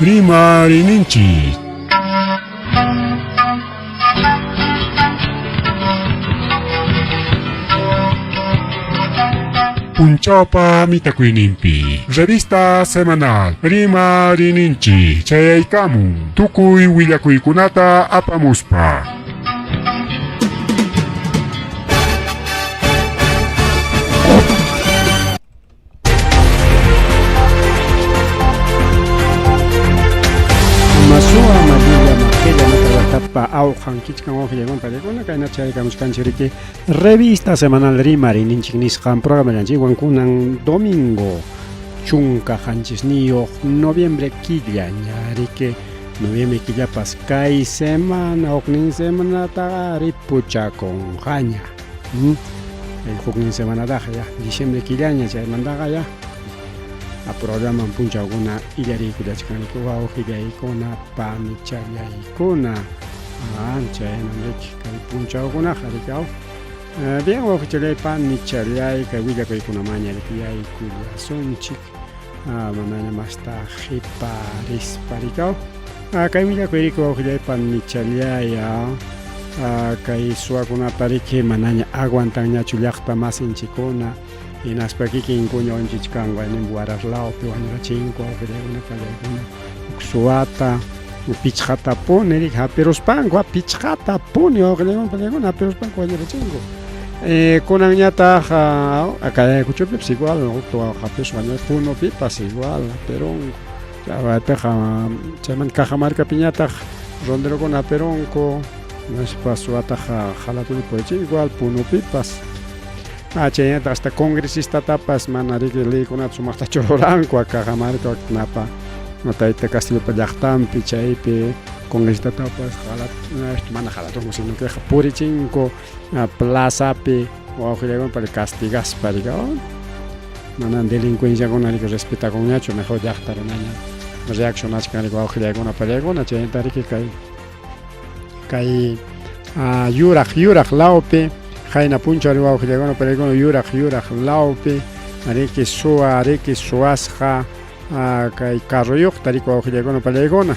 Rimarininchis. Punchawpa mitakuynimpi revista semanal Rimarininchi chayaykamun tukuy willakuykunata apamuspa. Masua María Magella Matawatapa Aujan Kichkan Ojillagon Palegona Kaina Chaykamuchkanchiriki revista semanal Rimarininchik nisqan programa llanchiwan kunan domingo chunka hanchisniyo noviembre quilla ñariki noviembre quillapas kay semana oknin semana ta ripuchakon haña el huknin semana daja ya diciembre quillaña chaymandaga ya a programa punchawkuna illarikudachkanikuwa ojillaykuna panichallaykuna chaymanriki kay punchawkuna harikaw bien ojichallay panichallay kay willakuykunamañarikuyaykullasunchik manaña masta qiparisparikaw kay willakuyrikuwa ojillay panichallay kay suwakunapariki manaña aguantanñachu llaqta masinchikuna inaspa kikinkuña onchichkanqa nimbuaraslawpi wañurachinkuwa ojillaykuna pallaykuna suwata pichqatapuni rik hapiruspanku pichqatapuni ojillaykuna pallaykuna hapiruspanku wañurachinku kunanñataq akayaykuchupipas igual hapirus wañuray punupipas igual hapirunku chayman Cajamarcapiñataq ronderokuna hapirunku naspa suwataqa halatuni purichik igual punupipas chayñataq hasta congresistatapas mana liykunata sumaqtachu ruranku Cajamarcakunapa Tayta Castillopa llaqtanpi chaypi congresistatapas mana halatunku sino que purichinku plazapi ojillaykuna castigaspa mana delincuenciakunariki respetakunñachu mejor llaqta runaña reaccionachkanriki ojillaykuna pallaykuna chayñatariki kay yuraq lawpi hayna punchawri ojillaykuna pallaykuna yuraq lawpi riki suwasqa kay carruyuqta riki ojillaykuna pallaykuna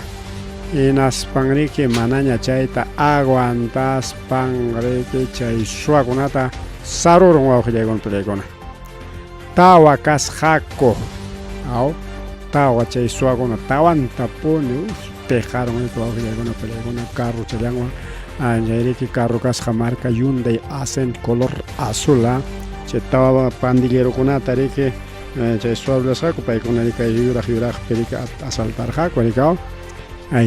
hinaspanriki manaña chayta aguantaspan riki chay suwakunata sarurun ojillaykuna pallaykuna tawa kasqaku tawa chay suwakuna tawantapuni tejaron riki ojillaykuna pallaykuna carro chayanwan chayriki carro kasqa marca Hyundai Accent color azul chay tawa pandillerokunata riki chay suwablasqaku paykuna riki yuraqpi riki asaltarqaku rikaw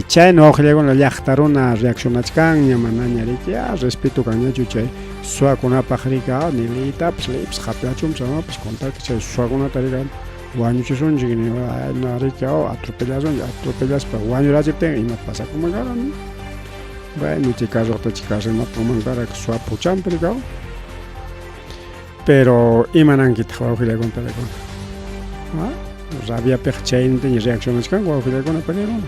chayna ojillaykuna llaqta runa reaccionachkanña manaña riki respeto kanñachu chay suwakunapaq riki nilitapas leypas qhapiachunpas amapas contacto chay suwakunata riki wañuchisunchik riki atropellaspa wañurachiptin ima pasakumanqara bueno chay carruqta chikarimapaqmanqara suwapuchanpi rikaw pero imanankitaq ojillaykuna pallaykuna rabiapiq chaynintaña reaccionachkanku ojillaykuna pallaykuna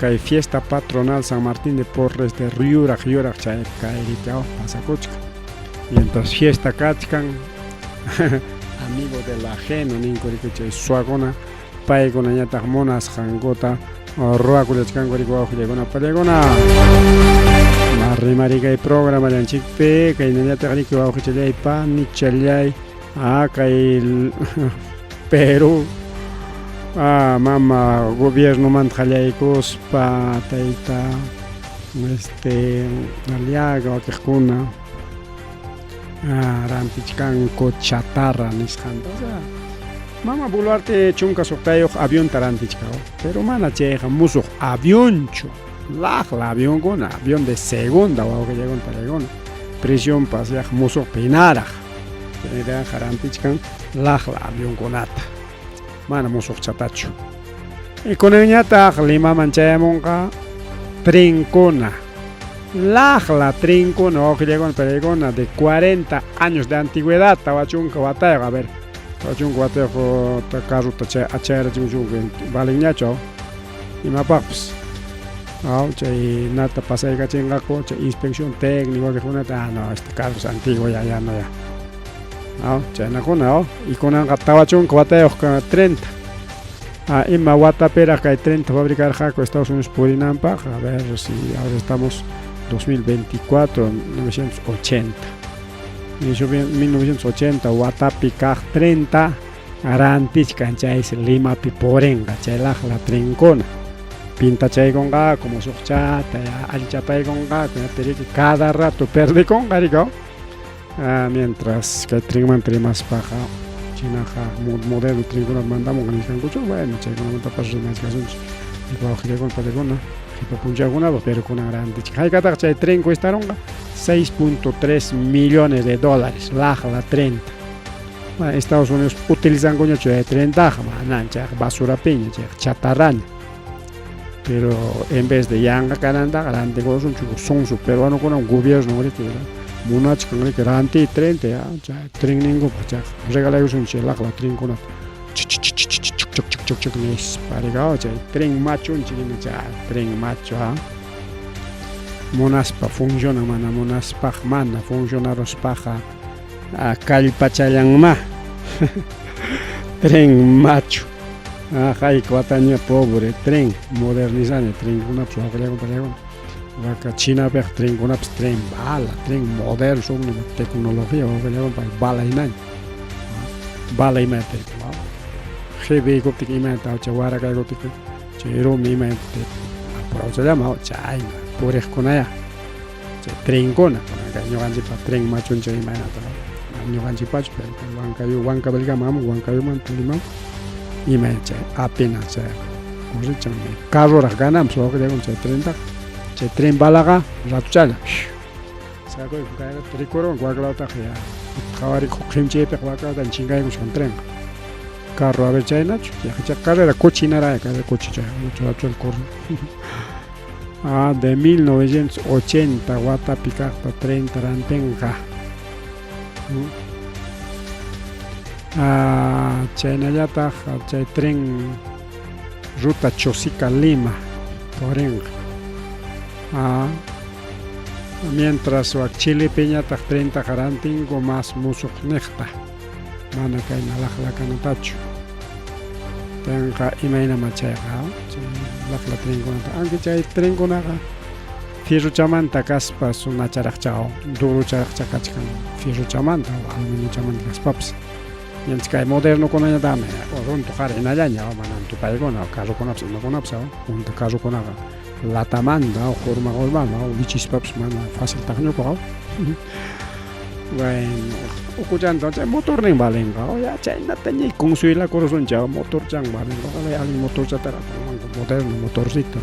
kay fiesta patronal San Martín de Porres de yuraq chay kay rikaw pasakuchka y entonces fiesta kachkan amigo del ajeno ninku riki chay suwakuna paykunañataq munasqankuta ruwakullachkanku riki ojillaykuna pallaykuna rimari kay programa llanchikpi kaynañataq riki wawqichallay panichallay kay Perú mama gobierno mantajaykuspa tayta aliaga wakiqkuna rantichkanku chatarra nisqanta mama Boluarte chunka suqtayuq avionta rantichkaw pero mana chayqa musuq avionchu laqla avionkuna avión de segunda wawqillaykuna pallaykuna prisión pasyaq musuq pinaraq chayqa rantichkan laqla avionkunata mana musuq chatachu kunanñataq Limaman chayamunqa trinkuna laqla trinkuna wawqillaykuna pallaykuna de 40 años de antigüedad tawachunqa watayqa a ver tawachunqa watayqa carruta achayrachimuchunqa valenñachu imapaqpas chay nata pasaykachinqaku chay inspección técnica wakiqkunata no este carro es antiguo ya no chaynakuna y kunanqa tawachunqa watayuqqa 30 Ima Watapera que hay 30 fabricar jaco Estados Unidos Purinampa, a ver si ahora estamos 2024, 1980. 1980 Watapi Kaj 30 Arantis canchais Lima Piporenga, Chelaj la Trincona. Pinta chay conga como sochata, alchapay conga, cada rato perde conga, digo. Mientras que triman trimas paja, chinaja, modelo trigona mandamos con el cancucho, bueno, chay con una tapa rimas casos. Igual que con palegona, que puncha alguna, pero con una grande chica. Hay que dar chay tren cuesta ronga 6.3 millones de dólares, la 30. Estados Unidos utilizan coño de 30, manancha, basura piña, chatarraña. Pero en vez de yanga cananda, grande con son su peruano con un gobierno ahorita, munach con el grande 30, ya, tren ningún pacha, regala ellos un chelak la tren con choc nes parigao, ya, tren macho un chiquino, ya, tren macho, monaspa funciona mana, monaspa mana, funciona los paja, a calpachayang ma, tren macho. Hay 4 años pobre, tren, modernizando, tren con una prueba, Waka China per tren con una tren bala, tren moderno, son una tecnología, bala y nada. Bala y mete, GB gotik y mete, chawara que gotik, chero mi mete, pero se llama China, por esconaya, tren con, año ganji pa tren macho en China, año ganji pa, wanka belga mam, wanka yo mantelima. Y me eché apenas carro ganam so que con 30 tren balaga ratuchala saco y caer tricoro guagla ta ya khawari khimche pe guagla dan chingai con tren carro a ver china ya carrera cochinara carrera cochicha mucho rato el corro de 1980 Guata Picarta 30 Rantenga China ya está, chay tren ruta Chosica Lima, Porenga. Mientras o Chile Peña está 30 garantingo más musuk necta, mana kay nalakla kanatacho. Tenga imaina machaya, lakla tren konata. Aunque chay tren konaga, fierro chamanta caspas una charachao, duro charachacachkan, fierro chamanta, aluminio chamanta caspaps. Mientras que moderno con ella dame, o ronto jare en allá, manan tu paigona, o caso con apsa, no con apsa, un caso con aga, la tamanda, o forma golbana, o bichis paps, mana, fácil taño con. Bueno, o cuchando, motor ni valenga, o ya, china tenía con su la corazón ya, motor chang valenga, vale, al motor chatara, moderno, motorcito.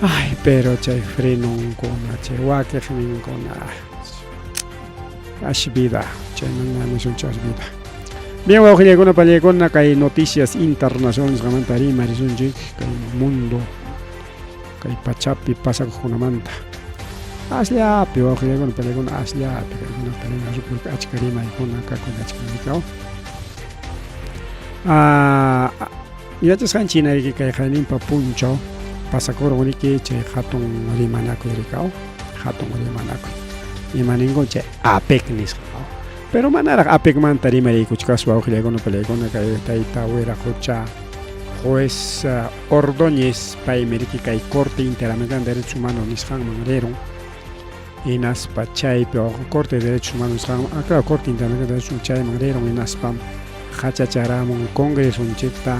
Ay, pero chay freno con chay guaque, con Ashvida, China misión Ashvida. Bien, voy a llegar una pallegona que hay noticias internacionales que mantarí Marizunji, que hay mundo, que hay pachapi pasa con una manta. Aslia, pero voy a llegar una pallegona aslia, pero una pallegona super achkarima y con una caco de achkarima. Ya te saben China y que hay janin pa puncho, pasa con un que che hatun rimanaco ricao, hatun rimanaco. Y maningo che apec nis pero manara apec mantari mari kuchka suau khile kono pele kono kai taita wera khocha juez Ordóñez paimeriki kai corte interamericano de derechos humanos nishan mangrero inas pachai pero corte de derechos humanos acá corte interamericano de derechos humanos mangrero inas pam hacha charamon congreso unchita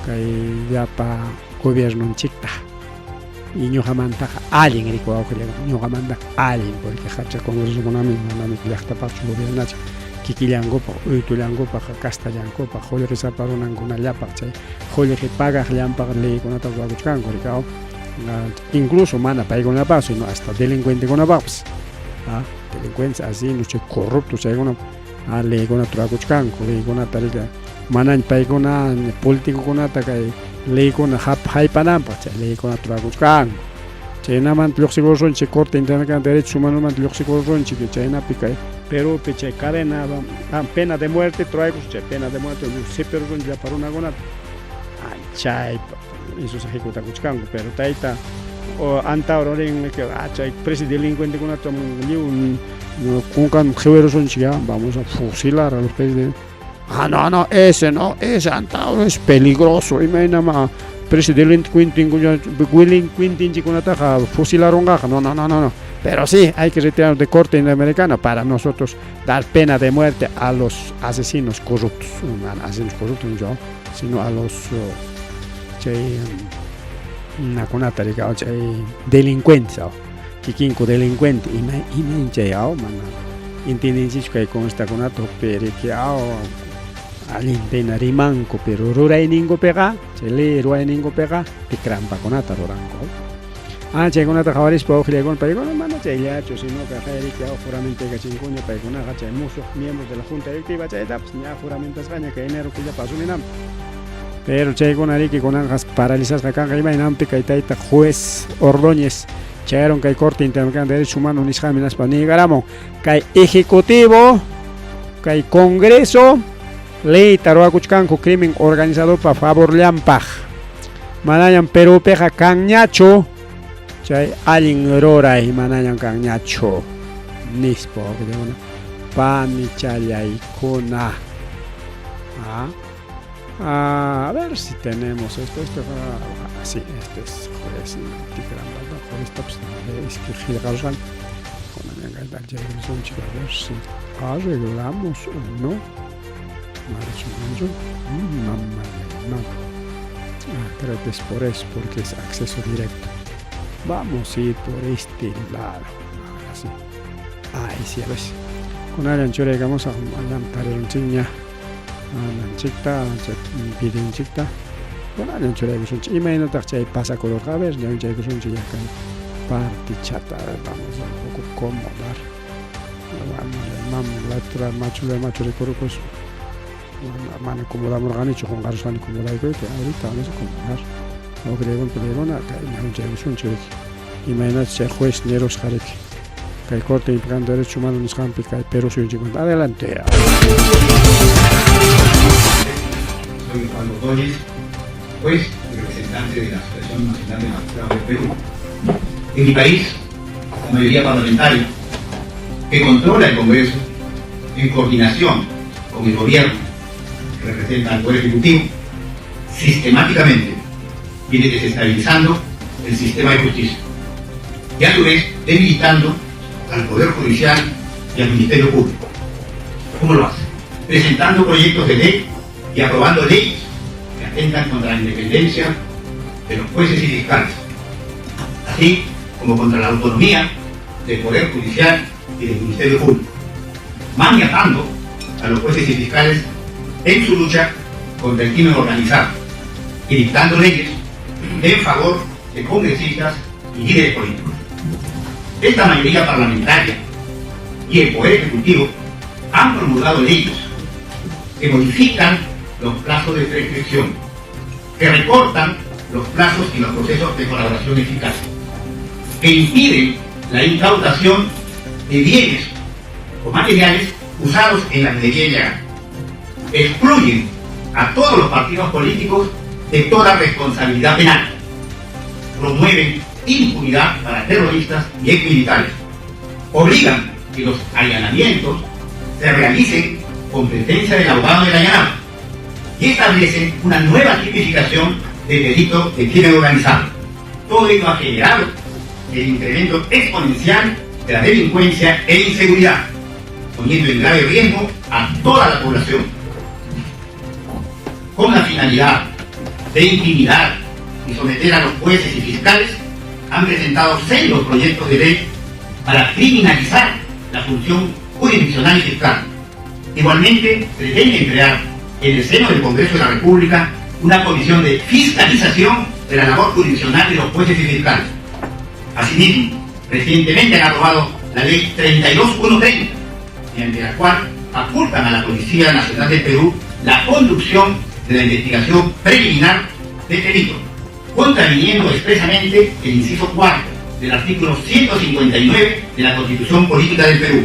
kai yapa gobierno unchita y ñoqamanta alguien rico aukriya ñoqamanta alguien porque hacha congreso kunami manami llaqta pachu gobiernachi kikillangopa uytullangopa castellangopa jolleqi saparunankunallapaq chay jolleqi pagaq llampaq leykunata ruwakuchkanku rikao incluso mana paykunapaq sino hasta delincuentekunapaqpas delincuencia así no chay corrupto chaykuna leykunata ruwakuchkanku leykunata rika mana paykuna políticokunata kay leykuna haypananpaq chay leykunata ruwakuchkanku chaynaman lluqsikurunchik corte interamericano de derechos humanos lluqsikurunchik chaynapi kay Perúpi chay cadena pena de muerte traigus chay pena de muerte seperun ya para una gonata chay eso se ejecuta kuchkangu pero taita o antauro ring que chay presidente delincuente con un kunkan jeveros ya vamos a fusilar a los presidentes no, ese Antauro es peligroso. Imagina, presidente Willing Quintin chikunataja fusilaron gaja. No. Pero sí, hay que retirarnos de corte interamericana para nosotros dar pena de muerte a los asesinos corruptos. No, asesinos corruptos no, sino a los delincuentes. Kikinko delincuente. Y me chayao, mana. Entienden que con esta conato periqueao. Alintena rimanco, pero rurai ningo pega, chele ruai ningo pega, te crampa conata rorango. Che conata javaris pa ojile con paigona mana cheyacho, sino que jairi que juramento que chincuña paigona gacha muso miembros de la junta directiva chayta, pues ya juramentas gaña que enero que ya pasó minam. Pero che con ari que con anjas paralizas acá arriba en ampe kaitaita juez Ordóñez chayaron que corte interamericano de derechos humanos nisjaminas pa ni garamo, que ejecutivo, que congreso ley taroa kuchkanko crimen organizado para favor llampaj manayan Perú peja cañacho chay alin roray manayan cañacho nispo pani chayay kuna a ver si tenemos esto sí, este es juez es que Gilgarzal con la a ver si arreglamos o no. Creo que es por eso, porque es acceso directo. Vamos a ir por este lado. Ahora sí. Ahí sí, a ver. Con Alan Chore, vamos a lanzar un chiña. Alan Chicta, pide un chicta. Con Alan Chore, que son imagínate que pasa color javes, ya un chay que son chiña acá. Parte chata, vamos a un poco acomodar. Macho de corupos. Mana acomodamos organicho con garos van acomodar que ahorita vamos a acomodar no creo que le acá no llegamos un chile imagínate ser juez neros jarek que corte implicando derechos humanos nos campi que pero soy un adelante soy Juan Ordóñez, juez y representante de la Asociación Nacional de Magistrados del Perú. En mi país, la mayoría parlamentaria que controla el Congreso en coordinación con el gobierno que representa al Poder Ejecutivo, sistemáticamente viene desestabilizando el sistema de justicia y a su vez debilitando al Poder Judicial y al Ministerio Público. ¿Cómo lo hace? Presentando proyectos de ley y aprobando leyes que atentan contra la independencia de los jueces y fiscales, así como contra la autonomía del Poder Judicial y del Ministerio Público, maniatando a los jueces y fiscales en su lucha contra el crimen organizado y dictando leyes en favor de congresistas y líderes políticos. Esta mayoría parlamentaria y el Poder Ejecutivo han promulgado leyes que modifican los plazos de prescripción, que recortan los plazos y los procesos de colaboración eficaz, que impiden la incautación de bienes o materiales usados en la minería ilegal, excluyen a todos los partidos políticos de toda responsabilidad penal, promueven impunidad para terroristas y exmilitares, obligan que los allanamientos se realicen con presencia del abogado del allanado y establecen una nueva tipificación del delito de crimen organizado. Todo ello ha generado el incremento exponencial de la delincuencia e inseguridad, poniendo en grave riesgo a toda la población. Con la finalidad de intimidar y someter a los jueces y fiscales, han presentado sendos proyectos de ley para criminalizar la función jurisdiccional y fiscal. Igualmente, pretenden crear en el seno del Congreso de la República una comisión de fiscalización de la labor jurisdiccional de los jueces y fiscales. Asimismo, recientemente han aprobado la Ley 32130, mediante la cual facultan a la Policía Nacional del Perú la conducción de la investigación preliminar del delito, contraviniendo expresamente el inciso cuarto del artículo 159 de la Constitución Política del Perú.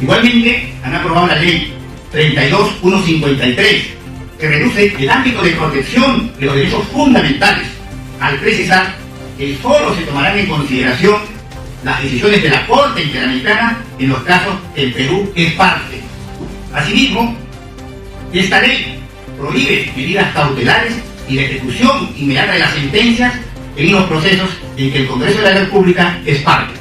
Igualmente, han aprobado la Ley 32153, que reduce el ámbito de protección de los derechos fundamentales, al precisar que solo se tomarán en consideración las decisiones de la Corte Interamericana en los casos que el Perú es parte. Asimismo, Esta ley prohíbe medidas cautelares y la ejecución inmediata de las sentencias en unos procesos en que el Congreso de la República es parte.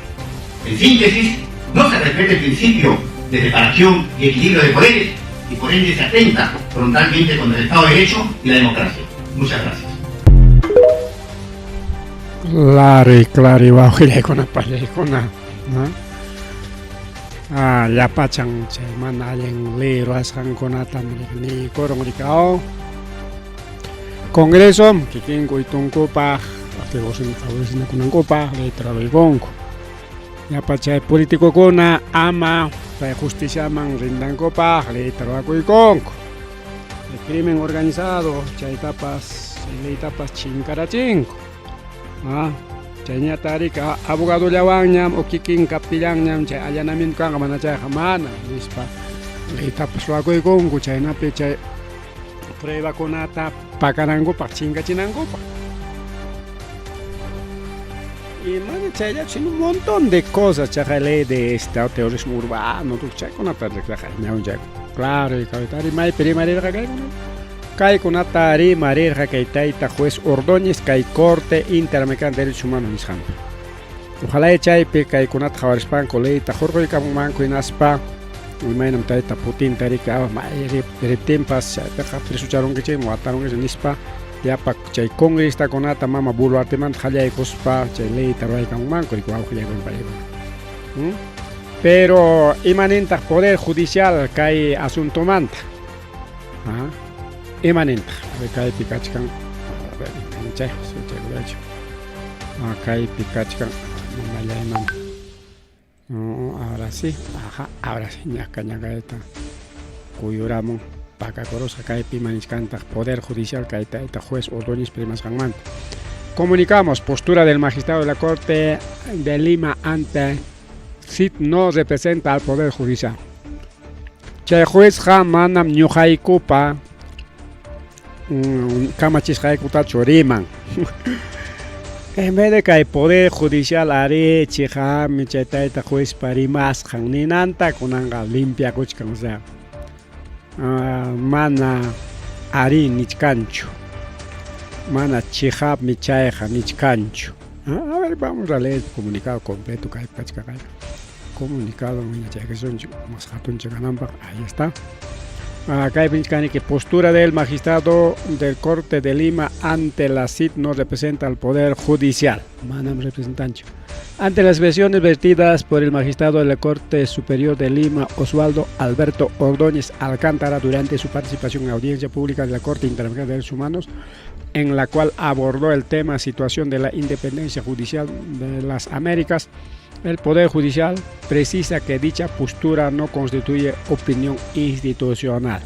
En síntesis, no se respeta el principio de separación y equilibrio de poderes y por ende se atenta frontalmente contra el Estado de Derecho y la democracia. Muchas gracias. Claro, bajo con yapachang che manayen le raskan konatan ni korong rikao Congreso kikin ko itong kopa ate gosin favorsin ko ng kopa le trabajo yapachay politiko ko na ama pa justicia man rindan kopa le trabajo el crimen organizado chay tapas chinkarachinko Chaynya tarik abogado llawanyam o kiking kapilangnyam chay allanamiento kan mana chay jamana nispa leita paswago igongo chayna pe chay prueba konata pakanango pa chinga chinango pa y man chay ya un montón de cosas chay ley de terrorismo urbano tu chay konata de claro y cabetari mai primaria kay Kay kunatari marir hakaitaita juez Ordóñez kay Corte Interamericana de Derechos Humanos nishan. Ojalá echaype kay kunat jawarispan koleita jorgo ikamanko inaspa imainam taita Putin tarika reptempas taqa presucharon que chay muataron que nispa yapa chay congresta konata mama Boluarte man jallay cospa chay leita raikanmanko rikuaw jallay con pero imanenta poder judicial kay asunto manta. Emanenta, acá Picachcan, acá Picachcan, ahora sí, ñacañagaeta, Cuyuramo, Pacacoros, acá Pimaniscanta, Poder Judicial, Caeta, Juez Ordóñez Primas Gangman. Comunicamos postura del magistrado de la Corte de Lima ante CID no representa al Poder Judicial. Chay juez Manam Ñuhay Kupa. Kamachis Jaikuta Choriman. En vez de que el Poder Judicial haré chija michetaita juez parimas ninanta kunanga limpia kuchkan o sea mana ari nichkancho mana chija michaeja nichkancho. A ver, vamos a leer el comunicado completo que hay pachkakay. Comunicado que son más hatun chiganamba. Ahí está. Acá hay que postura del magistrado del Corte de Lima ante la CID no representa al Poder Judicial. Manam representante. Ante las versiones vertidas por el magistrado de la Corte Superior de Lima, Osvaldo Alberto Ordóñez Alcántara, durante su participación en audiencia pública de la Corte Interamericana de Derechos Humanos, en la cual abordó el tema situación de la independencia judicial de las Américas, el Poder Judicial precisa que dicha postura no constituye opinión institucional.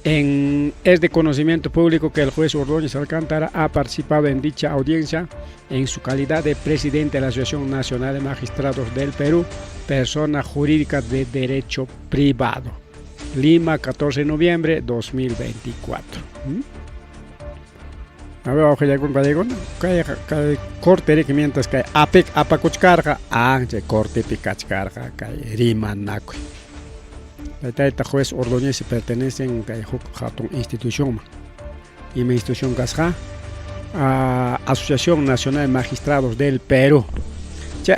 Es de conocimiento público que el juez Ordóñez Alcántara ha participado en dicha audiencia en su calidad de presidente de la Asociación Nacional de Magistrados del Perú, persona jurídica de derecho privado. Lima, 14 de noviembre de 2024. A ver, ojalá con Vallegona, que corte de mientras que apec apacuchcarga, que corte picachcarga, que rima naco. Esta juez Ordóñez pertenecen a una institución, y mi institución gasja, Asociación Nacional de Magistrados del Perú.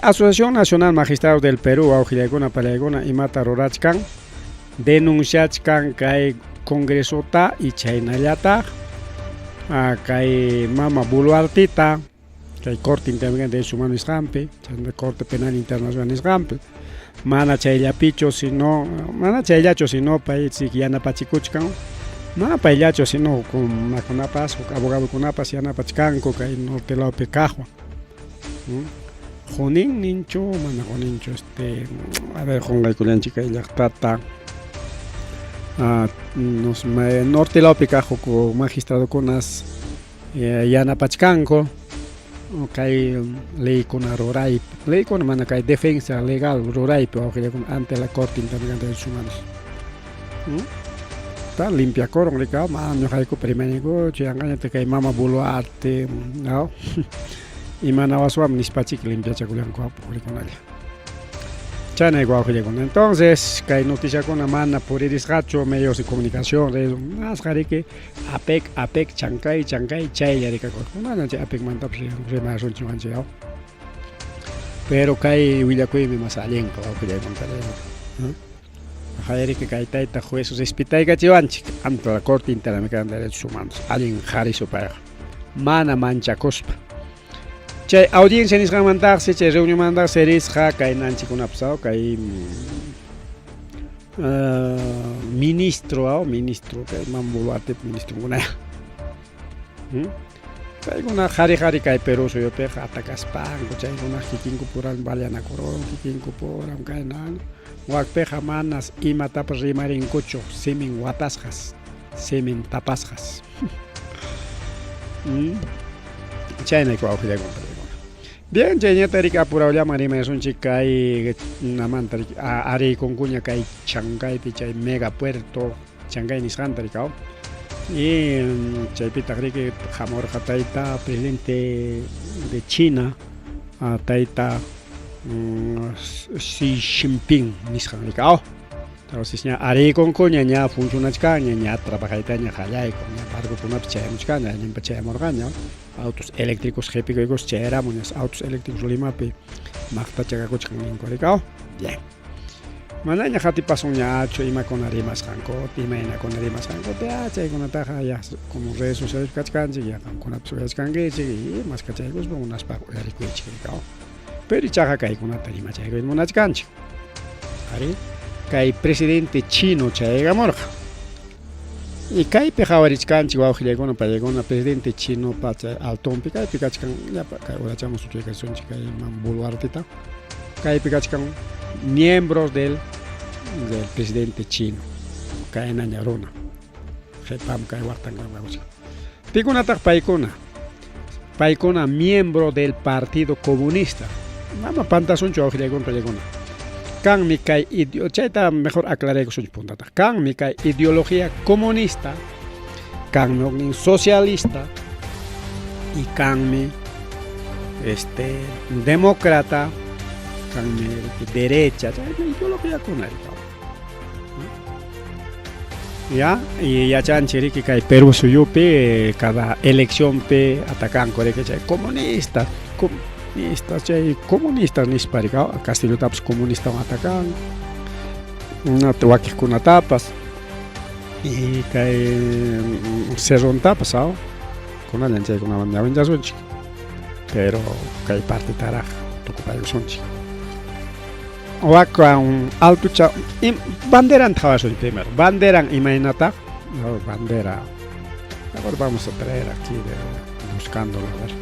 Asociación Nacional de Magistrados del Perú, ojalá Palegona y Mata Rorachkan, denunciachkan que Congreso ta y Chaynayata. Kay mama Boluartita, kay Corte Interamericana de Derechos Humanos Rampe, Corte Penal Internacional Rampe, mana chayllapicho sino, mana chayllacho sino país yana pachicuchkan, mana payllacho sino con maconapas, abogado conapas yana pachcanco, kay norte lao pecajua. Jonin nincho, mana jonincho a ver, jongay kulanchica y tata. Nos norte la picajo con magistrado con las yana pachcanco okay ley con rorai ley con mana que defensa legal rorai pero ante la Corte Interamericana de Derechos Humanos está limpia corong legal ma no hay que primero chianganya te que mama Boluarte no y mana waswam nispachik limpia chakulan ko con ella Chana igual que entonces, que hay noticias con la mana por el gacho, medios de comunicación, de más que APEC, Chancay, Chay, ya de que con una APEC manta, pues, más un chingón. Pero que hay Willacuy me más alien, que ya contaré. Jaderi que hay taita jueces espitay gachivanchik ante la Corte Interamericana de Derechos Humanos. Alien Jariso para mana mancha cospa. Chay audiencia nisga mandarse, chay reunión mandarse risja kay nanchi con apsao kay ministro kay mambuate ministro una. Kay una jari kay Perú soy pe atakas pan, chay una kikinko puran baliana koron, kikinko puran kay nan. Wakpeja manas ima tapas rimarin cocho, semen watasjas, semen tapasjas. China igual que bien, China terika pura olla marima es un chica y una manta ari con cuña que hay Shanghai pichay mega puerto Shanghai ni santaricao y chaypita que jamor jataita presidente de China taita Xi Jinping nishanricao entonces ya ari con coña ya funciona caña ya trabaja itaña jalai con ya pargo con una pchaya ya ni pchaya morgaña autos eléctricos gépicos chera muñas autos eléctricos limapi magta chaga cochangin coricao bien manaña jati pasoña acho ima con arimas janko ima con arimas janko ya chay con ataja ya como redes sociales kachkanji ya con apsugas kange y más kachagos unas pa ricuichicao pero chaga kai con atarima chay con unas canchi ari kai presidente chino chayga morja y kai pejawarich canchi wauji con payegona presidente chino pacha alton pica picachkan ya kai ora chamos su explicación chica y mambuluartita kai picachkan miembros del presidente chino kai nañarona jepam kai wartan gaucha picuna tak paikona miembro del Partido Comunista mama pantasun chauji con payegona kan mi kai chaita mejor aclaré con puntata kan mi kai ideología comunista kan mi socialista y kan mi demócrata kan mi derecha ideología con él ya y ya chan chiri que kai Perú suyo pe cada elección pe atacan core que comunista comunistas ni sparika Castillo tapas comunista atacan una tuaquis con tapas y cae cerron tapas ¿sabes? Con una lancha con una banda de sonchi pero cae parte taraj toco para el sonchi o acá un alto cha bandera en trabajo primero bandera imaginata bandera ahora vamos a traer aquí buscándolo a ver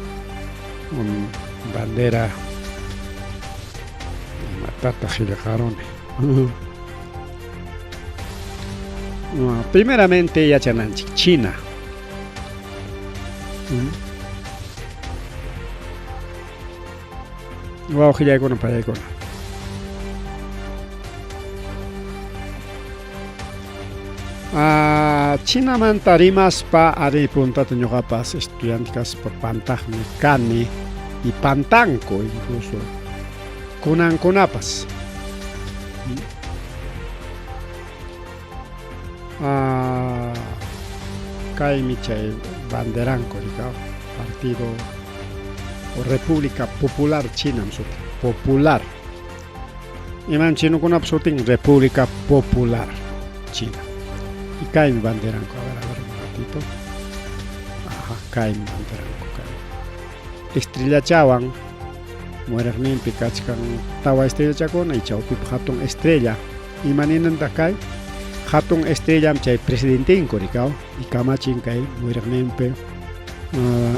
un bandera matata gilejarone primeramente ya chananchi China wow gilay con para con China mantarimas pa ari punta teñogapas estudiantes por pantag mecane y pantanco incluso conapas Kaimichay banderanco partido o República Popular China popular iman chino con absolutin República Popular China y Kaimi banderanco a ver un ratito Kaimi banderanco Estrella Chawan muerernin pikachkan tawa estrella chakona y chaupi hatun estrella y maninan takai hatun estrella chay presidente incoricao y kamachin kai muerernin pe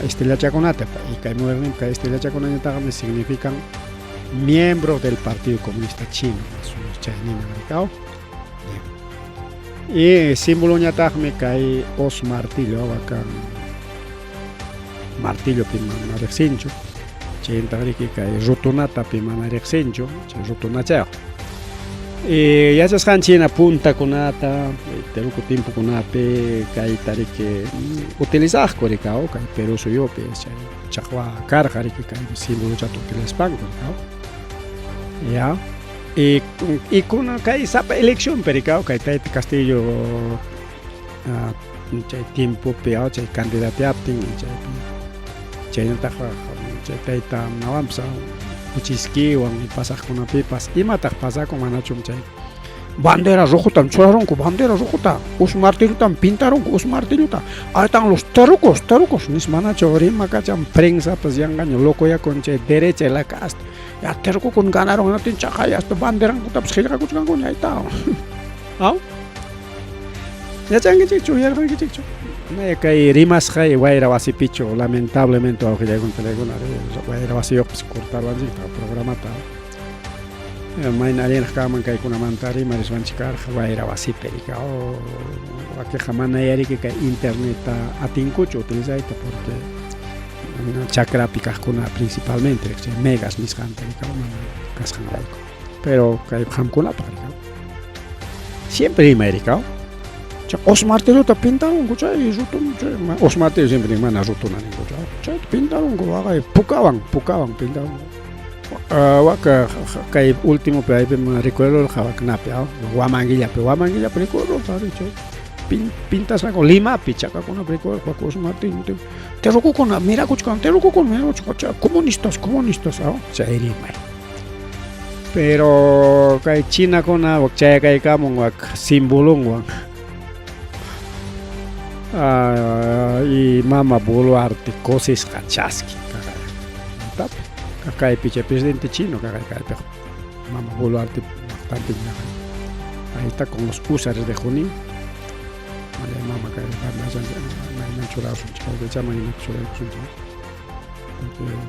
estrella chaconata y kai muerernin kai estrella chakona tagame significan miembros del Partido Comunista Chino más chay ni americao y símbolo ñatagme kai os martillo abacan martillo pimana rexencho chentari que cae rotonata pimana rexencho rotonacha y ya se China punta conata teruco tiempo conape cae tari que utilizar coricao cae pero soy yo pe chahua carjari que cae símbolo chato que les pango ya y con kay sapa elección pericao kay Tayta Castillo chay tiempo peao chay candidateaptin chaynataq chay tayta nawanpas uchiskiwan pasaqkunapipas imataq pasakun manachum chay bandera rojutam churaronku bandera rojuta us martillutam pintaronku us martilluta ahí están los tarucos nis manacho rima kacham prensa pues yangaño loco ya con chay derecha la casta ya terco con ganaron no tin chaqay hasta bandera kutap khilqa kuchkanku ahí está ¿ah? Ya changi chicho ya changi chicho me kay rimas kay waira wasipicho lamentablemente aunque ya con telegona waira wasi yok cortaron así programa ta main alien kaman kay kuna mantari maris vanchikar waira wasiperica o que jamana yari que internet atinkucho utiliza ita porque chakra picas kuna principalmente megas mis gente kashan laiko pero kay hamkuna parika siempre americano os martillo te pintaron kuchay rutum os martillo siempre mana rutuna ni kuchay chay pintaron ko agay pukawan pintaron waka kay último pe ay me recuerdo el jawaknapi guamanguilla recuerdo chay pintas con lima pichaca con recuerdo ko os martillo te roko con mira kuchkan te roko con mira kuchkan comunistas chay rima pero kay China con chay kay kamong wak simbolong y mama Boluarte cosas cachaski acá piche presidente chino acá mama Boluarte bastante ahí está con los húsares de Junín mama que no churado su chica de chama y no churado su chica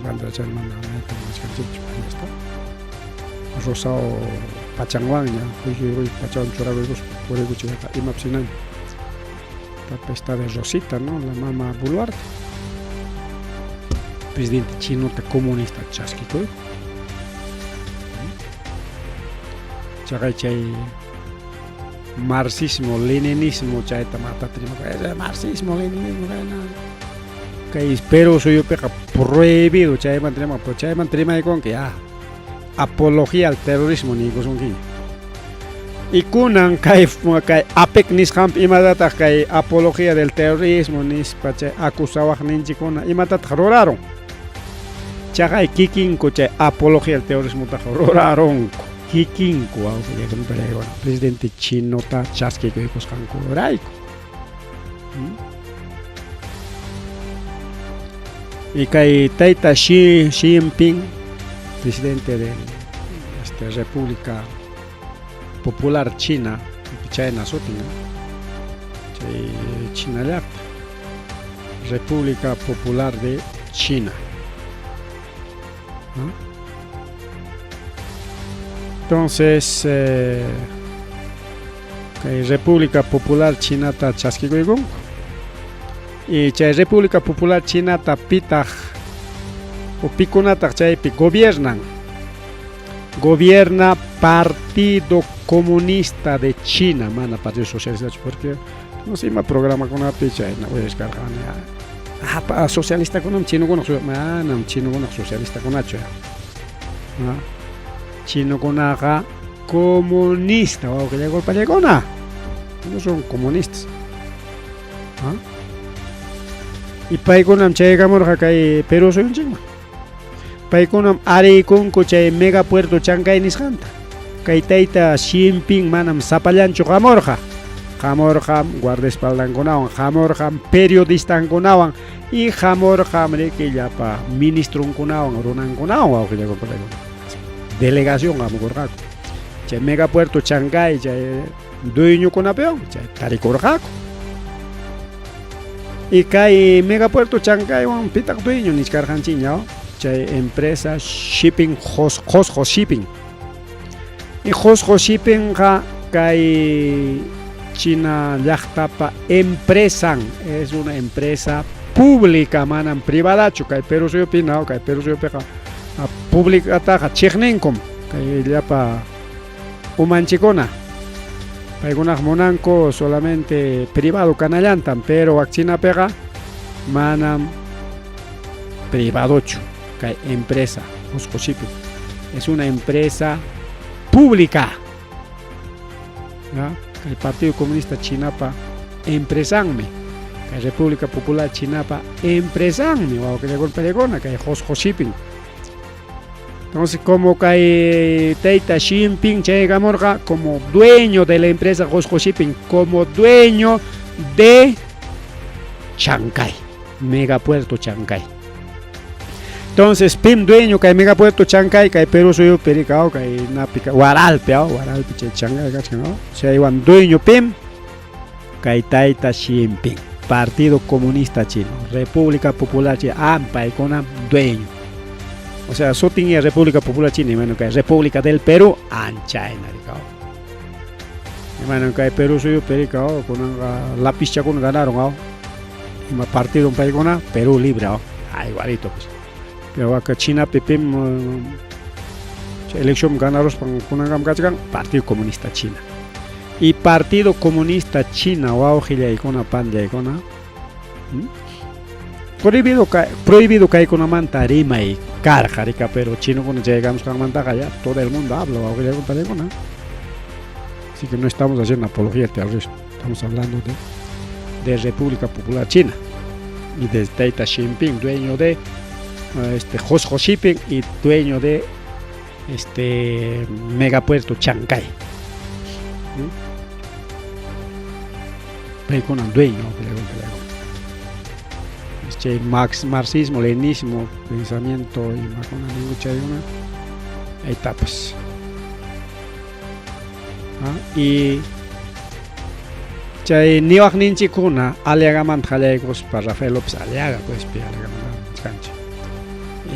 banda chama ahí está rosado pachanguán ya fui pachán churado por el chica y mapsinan está de Rosita, ¿no? La mamá Boluarte. Presidente chino comunista chasquito. Chay marxismo, leninismo, chay tamata marxismo, leninismo, que espero soy yo peca prohibido, chay mantrema con que apología al terrorismo ni cosa que y kunan kay apek nis hamp imadata kay apología del terrorismo nis pache acusawaj ninchi kuna imatat roraron chagay kikinko chay apología del terrorismo ta roraron kikinko ya con peregona presidente chino ta chaske ko koskanko raiko y kay Tayta Xi Jinping presidente de esta República Popular China, China Sotina, China República Popular de China. ¿No? Entonces, República Popular China ta chasquigoigon y República Popular China ta pitaj o picunata chaypi gobierna Partido Comunista de China, mana Partido Socialista, porque no sé más programa con una picha y no voy a descargar socialista con un chino con un chino con socialista con Nacho chino con aga comunista o que llegó para llegar no son comunistas y paikonam chaygamur hakay Perú soy un chingo paikonam ari con coche mega puerto Chancay nisjanta kay Tayta Xi Jinping manam sapallancho jamorja guardaespaldas konawan jamorja periodista konawan y jamorja requillapa ministro konawan runan konawan o que llegó por delegación amorja che mega puerto Chancay che dueño konapeon che tarikorjako y kay mega puerto Chancay wan pitak dueño niskarjanchiña chay empresa shipping Josjo Shipping y Josjo Shipping kay China llaqtapa empresa es una empresa pública manan privada kay Perú soy opinado kay Perú soy peja pública ta chigninkom kay llapa umanchikona paigunas monanco solamente privado canallantan pero China pega manan privado kay empresa Josjo Shipping es una empresa república. ¿Ya? El Partido Comunista Chinapa empresanme. La República Popular Chinapa empresanme. O que le golpe que hay Hos Shipping. Entonces, como que Teita Xi Jinping Gamorga como dueño de la empresa Hos Shipping, como dueño de Chancay, Megapuerto Chancay. Entonces, Pim dueño que hay Megapuerto Chancay, que hay Perú suyo pericao, que hay Napica, Guaralpe, Chancay, ¿no? Se iban dueño Pim, que hay Teita Xi Jinping, Partido Comunista Chino, República Popular China, AMPA, con dueño. O sea, eso tenía República Popular China, y bueno, que es República del Perú, China, y bueno, que hay Perú suyo pericao, con la picha con ganaron, y más partido un país con Perú libre, igualito pues. Pero acá China Pepim elección ganaron con Partido Comunista China. Y Partido Comunista China o Gilia y con Panda y con prohibido que hay con una manta rima y carjarica, pero chino cuando llegamos con la manta ya todo el mundo habla o Gilia con así que no estamos haciendo apología del terrorismo, estamos hablando de República Popular China y de Teita Xi Jinping, dueño de Hos Shipping y dueño de Megapuerto Chancay. Con el dueño, marxismo, leninismo, pensamiento y mucha etapas. Y chay niwak ninchi kuna aliagaman jalegos para Rafael López Aliaga pues cancha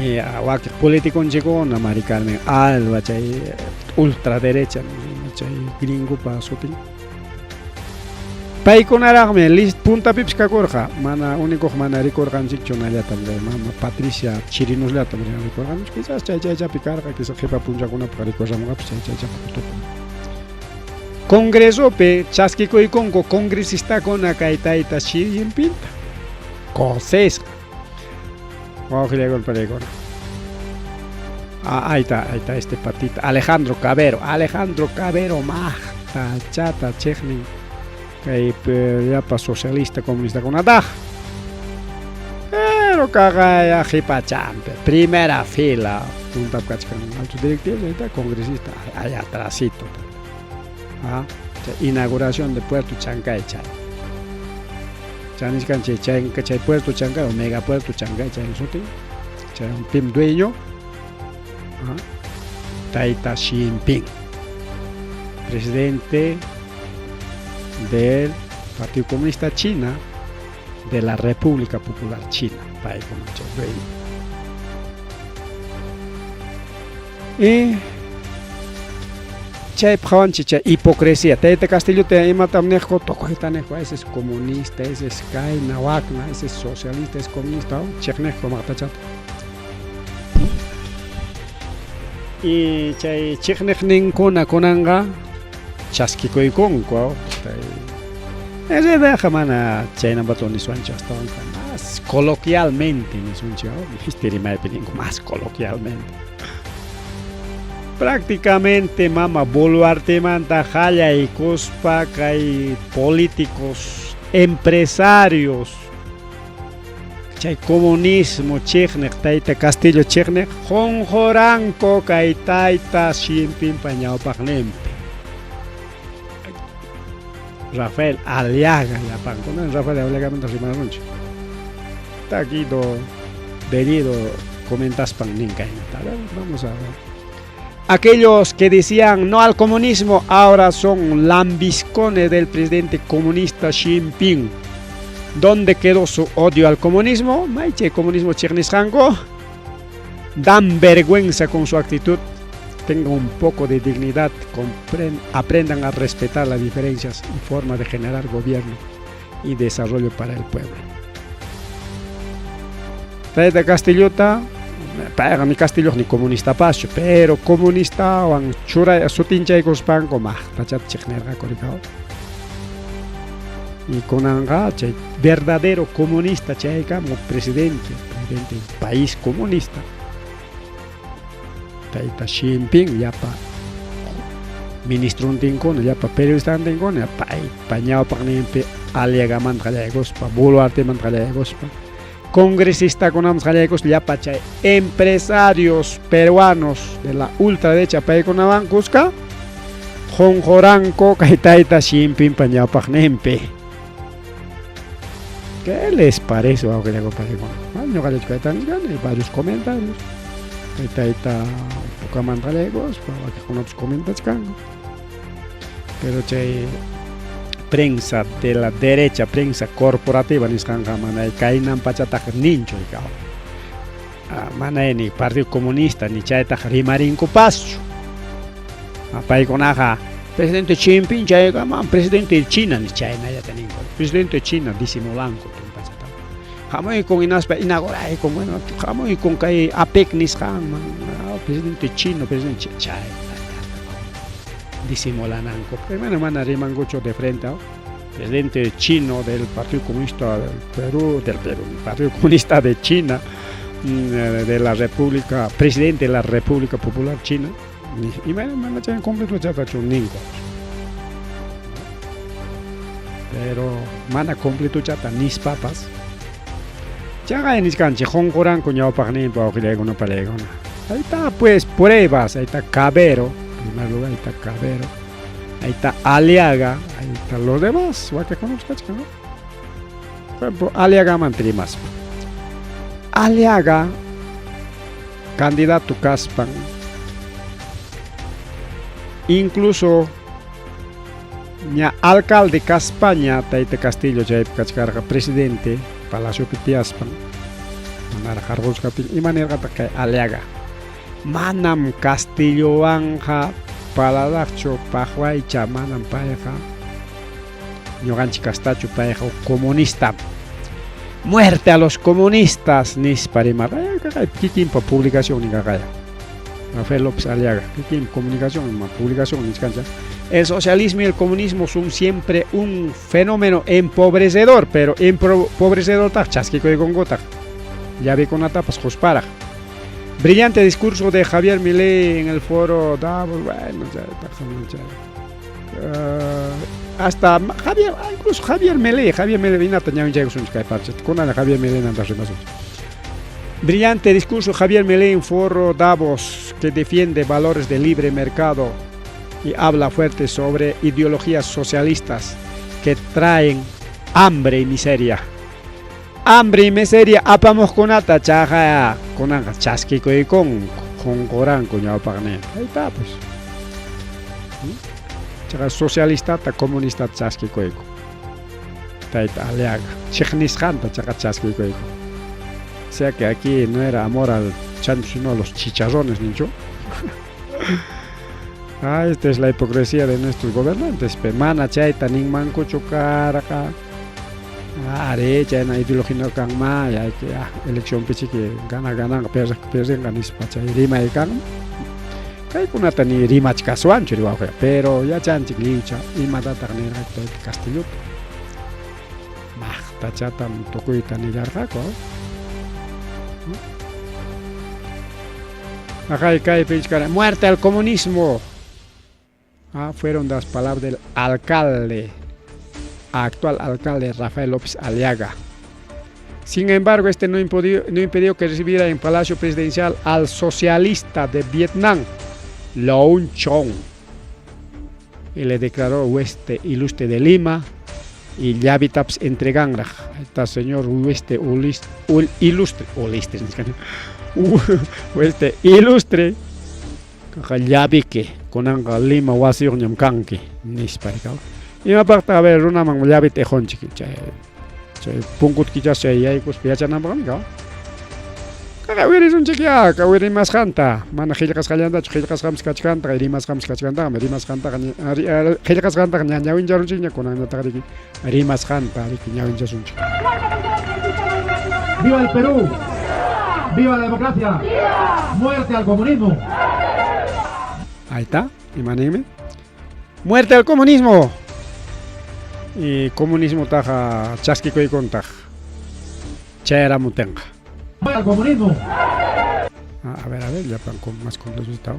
y awak político chico na Mari Carmen Alba chay ultraderecha chay gringo para shopping pai con aragme list punta pips ka korja mana único mana recorgan chicchonalia también mama Patricia Chirinos la también recorgan quizás chay picar que se jefa punja con para recorgan chay Congreso pe chasquico y congo congresista con Akaitaita Xi Jinping. Coses. Vamos a ir con peregona. Ahí está este patita. Alejandro Cabero Magta chata chechni. Que ya para socialista comunista con ataj. Pero cagaya jipachampe. Primera fila. Punta cachcan alto directivo, está congresista allá atrásito. Inauguración de Puerto Chancay chay. Chaniscan chay Puerto Chancay o Megapuerto Chancay chay sote. Chay un pim dueño. Teita Xi Jinping, presidente del Partido Comunista China de la República Popular China. País con mucho dueño. Y chay chay hipocresía. Teita Castillo te imatam nejo toco itanejo. Ese es comunista, ese es kai nawakna, ese es socialista, es comunista. Cheknejo matachat. Y chay cheknej kuna kunanga chaskiko y conco. Ese deja mana chay nabaton ni suancha hasta más coloquialmente ni suancha. Misteri mai peningo más coloquialmente. Prácticamente mama Boluarte manta jaya y cospa hay políticos, empresarios, chay comunismo chechnek taita Castillo chechnek jonjoranco kay taita Xi Jinping pañao pagnempe. Rafael Aliaga ya pan con Rafael Aliaga menta rimanunchi. Está aquí do debido comentas pan ninka. Vamos a ver. Aquellos que decían no al comunismo ahora son lambiscones del presidente comunista Xi Jinping. ¿Dónde quedó su odio al comunismo? Maiche comunismo chirnisjango. Dan vergüenza con su actitud. Tengan un poco de dignidad. Aprendan a respetar las diferencias y formas de generar gobierno y desarrollo para el pueblo. Desde Castillota. Para mi Castillo ni comunista pacho, pero comunista o chura sutincha y cospan como tachat checnerga coricao. Y con anga verdadero comunista como presidente del país comunista. Teita Xi Jinping ya pa ministro tinkon ya pa periodista tinkon ya pa pañao pa nimpi aliaga man gallegos pa Boluarte man gallegos pa congresista con am gallegos ya pa chay empresarios peruanos de la ultraderecha pa con avancusca jonjoranco kaitaita shimpin pañao pa nimpi. ¿Qué les parece a que le comparé con? Año gallegos kaitan hay varios comentarios. Kaitaita Pocaman galegos, para que con otros comentarios cango. Pero che prensa de la derecha, prensa corporativa ni skanga mana kainan pachatak nincho ikao. Mana ni Partido Comunista ni chaita rimarin kupaschu. Apai konaja presidente Xi Jinping chay man presidente de China ni China ya tenin. Presidente de China disimulanco tum pachatak. Jamoi con inaspa inagorai con bueno, jamoi con kai apec ni skang presidente chino, presidente chay. Disimulananco. Primero mana rimangocho de frente, presidente chino del Partido Comunista del Perú, Partido Comunista de China, de la República, presidente de la República Popular China. Y mana chay completo ya ta chuninco. Pero mana completo ya ta nis papas. Ya en iscanche jongoran coñao pagnin pa oquilego no palego. Ahí está pues pruebas, ahí está Cabero, en primer lugar ahí está Cabero, ahí está Aliaga, ahí están los demás, ¿va que conozcas, no? Por ejemplo, Aliaga mantri más. Aliaga, candidato Caspan, incluso ña alcalde Caspaña, Taite Castillo, ya cachcarga presidente, Palacio Pitiaspan, manara Jargos Capil, y manera que Aliaga. Manam Castillo Anja Paladacho Pajuaycha Manam Paeja Ñoganchi Castacho Paeja comunista. Muerte a los comunistas Nisparima. ¿Qué tiempo publicación ni cagaya? Rafael López Aliaga. ¿Qué tiempo comunicación? Publicación ni cancha. El socialismo y el comunismo son siempre un fenómeno empobrecedor, pero empobrecedor tak chasquico de gongota. Ya ve con atapas jospara. Brillante discurso de Javier Milei en el foro Davos, bueno, hasta Javier, incluso Javier Milei vino a tener un llego un Skype, con Javier Milei anda remasón. Brillante discurso Javier Milei en foro Davos que defiende valores de libre mercado y habla fuerte sobre ideologías socialistas que traen hambre y miseria. Hambre y miseria, apamos con ata chaja, con anga chasquico y con corán, coño, pagne. Ahí está, pues. Chaja socialista, ta comunista, chasquico y con. Taita, Aliaga. Chechnisjanta, chaja chasquico y con. O sea que aquí no era amor al chancho, sino a los chicharrones, nicho. Esta es la hipocresía de nuestros gobernantes. Mana chaita, ning manco chocar acá. Ya en la ideología no can más, ya que elección pichi que gana, pierden ganis pacha y rima y can. Kay kuna tani rima chikasuan chiri wa pero ya chanchi licha y mata tarnera to Castillo. Mahta chatam tokui tani yarjako. Ajá, kay pichkara muerte al comunismo. Fueron las palabras del alcalde. Actual alcalde Rafael López Aliaga. Sin embargo, este no impidió que recibiera en Palacio Presidencial al socialista de Vietnam, Loun Chong, y le declaró hueste ilustre de Lima y Yavitaps entregangra. Está señor hueste ilustre, hueste ilustre, Yavique, con anga Lima Wasir Nyamkanki, Nisparicao. Y aparte a ver una mangullabi tejón chiquicha punkut kicha se ya ikus piacha nambranga kawiri un chiquia kawiri mas canta mana khilkas khalanda khilkas khams kachkanta rimas khams kachkanta rimas canta khilkas canta nyawin jarun chinya kona natari rimas canta nyawin jasun. ¡Viva el Perú! ¡Viva la democracia! ¡Viva! ¡Muerte al comunismo! Ahí está, imanime. ¡Muerte al comunismo! Y comunismo taja chasquico y contaj. Chera mutenga. ¡Muerte al comunismo! A ver, ya pan con más con resultado.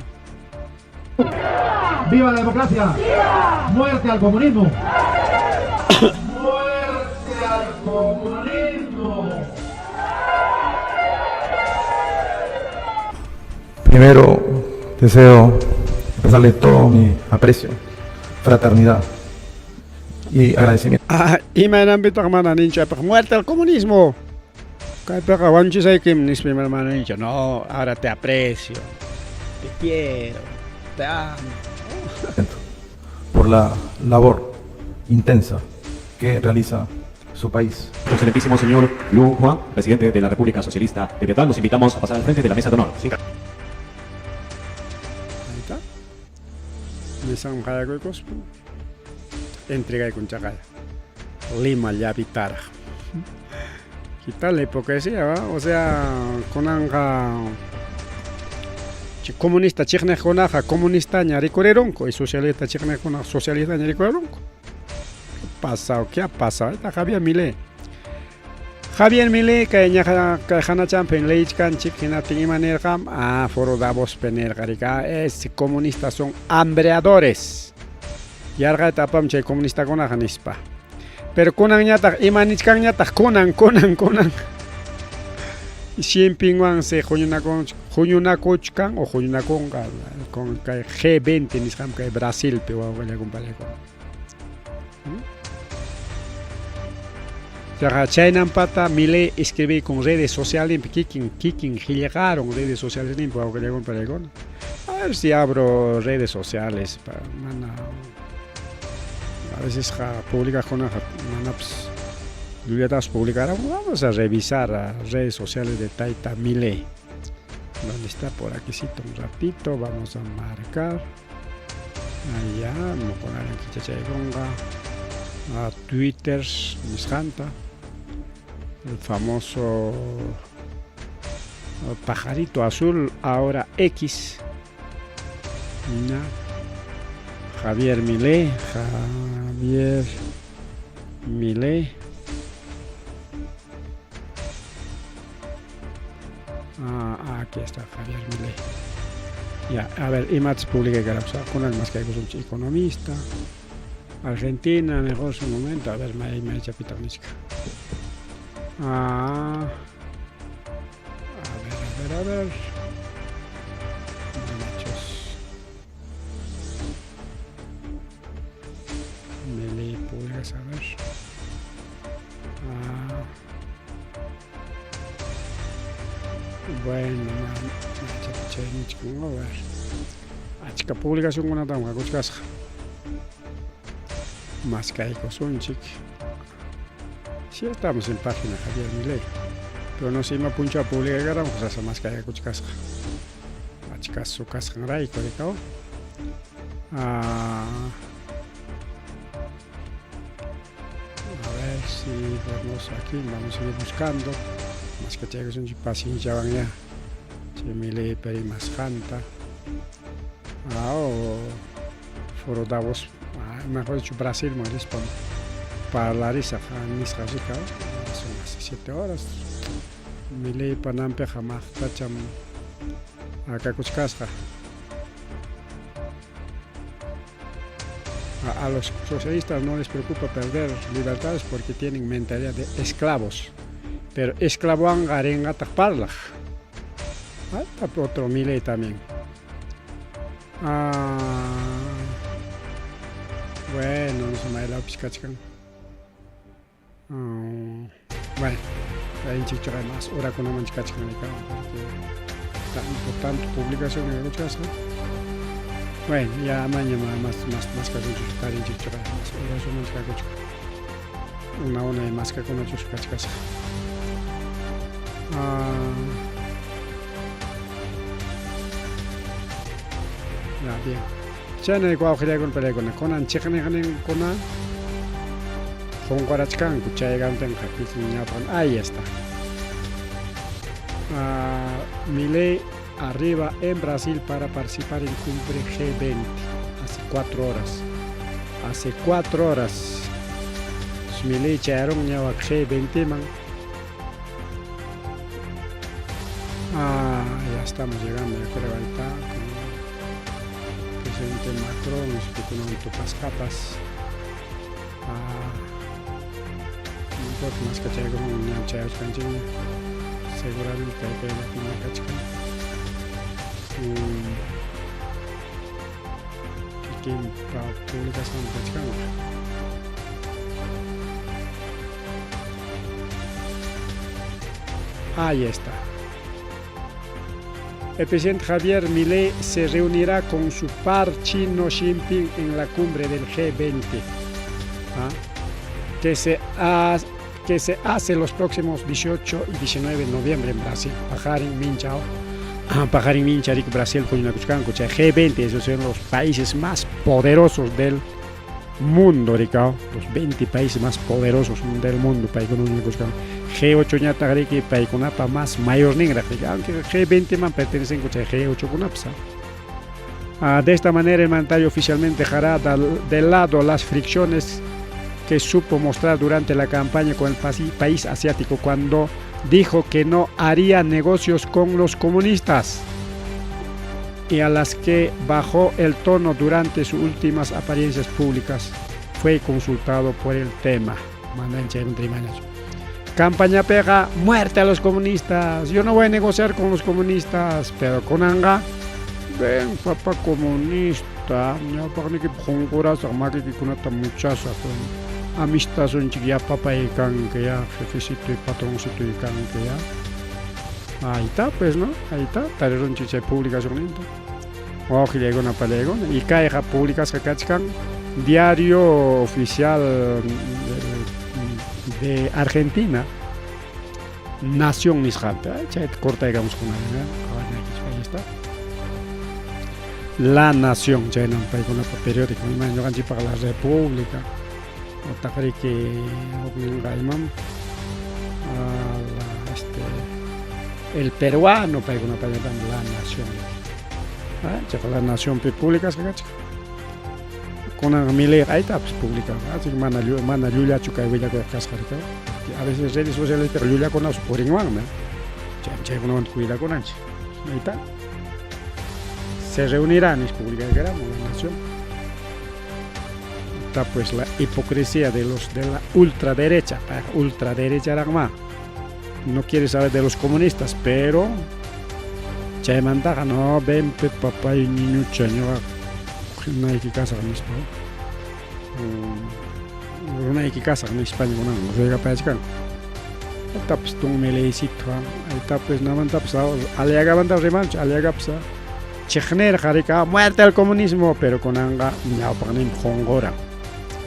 ¡Viva la democracia! ¡Muerte al comunismo! ¡Muerte al comunismo! Primero, deseo expresarle todo mi aprecio, fraternidad y agradecimiento. Imanan bito mana ninja, muerte al comunismo. Kaya peka wanchi say kim nis primer mano ninja. No, ahora te aprecio, te quiero, te amo. Por la labor intensa que realiza su país. Excelentísimo señor Lu Juan, presidente de la República Socialista de Vietnam, los invitamos a pasar al frente de la mesa de honor. Ahí está. Misang kaya ko ikos. Entrega con chakaya. Lima ya vitara. Quitar la hipocresía, ¿va? O sea, con anga comunista chikne konaja comunista ñari koreronko y socialista chikne konaja socialista ñari koreronko. ¿Qué ha pasado? Está Javier Milei. Javier Milei kaya hana champion leich kan chikina tingi manergam foro Davos penergarika es comunistas son hambreadores. Yarga etapam che comunista konaja nispa. Pero konan ñata imanichkan ñata konan. Siempre se Junyunakochkan o Junyunakonga con G20 nisam que Brasil pero vaya comparé con. Ya China pata Milei escribí con redes sociales kiking llegaron redes sociales ni para que comparé con. A ver si abro redes sociales para a veces publica con manaps Luliatas publicarán. Vamos a revisar las redes sociales de Taita Milei. ¿Dónde está? Por aquí un ratito. Vamos a marcar. Allá, vamos a poner aquí Chachaigonga. A Twitter, Misjanta. El famoso pajarito azul, ahora X. Javier Milei. Aquí está Javier Milei. Ya, a ver, IMATS publica que con el más que hay un economista. Argentina, mejor su momento. A ver, me ha hecho pitoniska. A ver. Milei publica, a ver. Bueno, a ver. Chica publicación con una tanga, cochas. Más que hay cosón, chic. Sí, estamos en página Javier Milei. Pero no se me puncha publicar, vamos a hacer más que hay cochas. A chicas su casa en Ray, correcto. A ver si vemos aquí, vamos a seguir buscando. Más que llegues un paciencia van ya. Milei peri más janta. Foro Davos. Mejor dicho Brasil, Maris para la risa, mis rasica. Son las 7 horas. Milei panampe jamás tacham. Acá cuchcasca. A los socialistas no les preocupa perder libertades porque tienen mentalidad de esclavos. Pero esclavo angarenga taparla. Otro Milei también. Bueno, no se me ha ido a piscachcan. Bueno, hay chicho más. Ahora con una chicachcan acá. Tanto publicación en el caso. Bueno, ya mañana más que un chicar en chicho más. Ahora es una chicachcan. Una y más que con ocho chicachcas. Ya, bien. Chana igual que con película. Conan checane conan. Con guarachcan, cuchaya ganten jaquín. Ahí está. Milei arriba en Brasil para participar en cumbre G20. Hace 4 horas. Hace 4 horas. Milei echaron ya a G20 man. Ya estamos llegando, yo creo ahí está. presidente Macron, específicamente Pascapas. No importa más que chay como un chay canchi, seguramente hay que la pina cachca. Que para publicación cachca. Ahí está. El presidente Javier Milei se reunirá con su par chino Xi Jinping en la cumbre del G20, que se hace los próximos 18 y 19 de noviembre en Brasil. Pajarin Minchao, Brasil, G20, esos son los países más poderosos del mundo, Ricao. Los 20 países más poderosos del mundo. G8 ñata que paikunapa más mayor negra, aunque G20 man pertenecen a G8 kunapsa. De esta manera el mandatario oficialmente dejará de lado las fricciones que supo mostrar durante la campaña con el país asiático cuando dijo que no haría negocios con los comunistas y a las que bajó el tono durante sus últimas apariencias públicas. Fue consultado por el tema. Campaña pega, muerte a los comunistas. Yo no voy a negociar con los comunistas, pero con Anga, ven papá comunista, ya para que pongoras a máquina que con esta muchacha con amistad son ya papá y canque ya, jefecito y patroncito y canque ya. Ahí está, pues, ¿no? Ahí está, tarjeron chicha publicación. Ojo, llega una palega y caja públicas que cachcan diario oficial de Argentina, Nación Nisjanta, corta digamos con ahí está. La Nación, ya no hay con periódico, yo ganché para la República, o tal que el peruano para una la Nación, la Nación pública que cacha. Con la Milei ahí está pues publicado, así que mana Yulia chuca y Villa con cascarita. A veces redes sociales pero Yulia con los por igual, ¿no? Ya con cuida con ancho. Ahí está. Se reunirán es publica de gramo la Nación. Está pues la hipocresía de la ultraderecha, Ragma. No quiere saber de los comunistas, pero ya mandaga no ven papá y niño chaño. No hay que casar en España. No hay que casar en España con algo. No se llega para allá. Está pues tú me le hiciste. Ahí está pues no manda pues aliaga banda remancha aliaga pues. Chechner jarica muerte al comunismo pero con anga ya ponen jongora.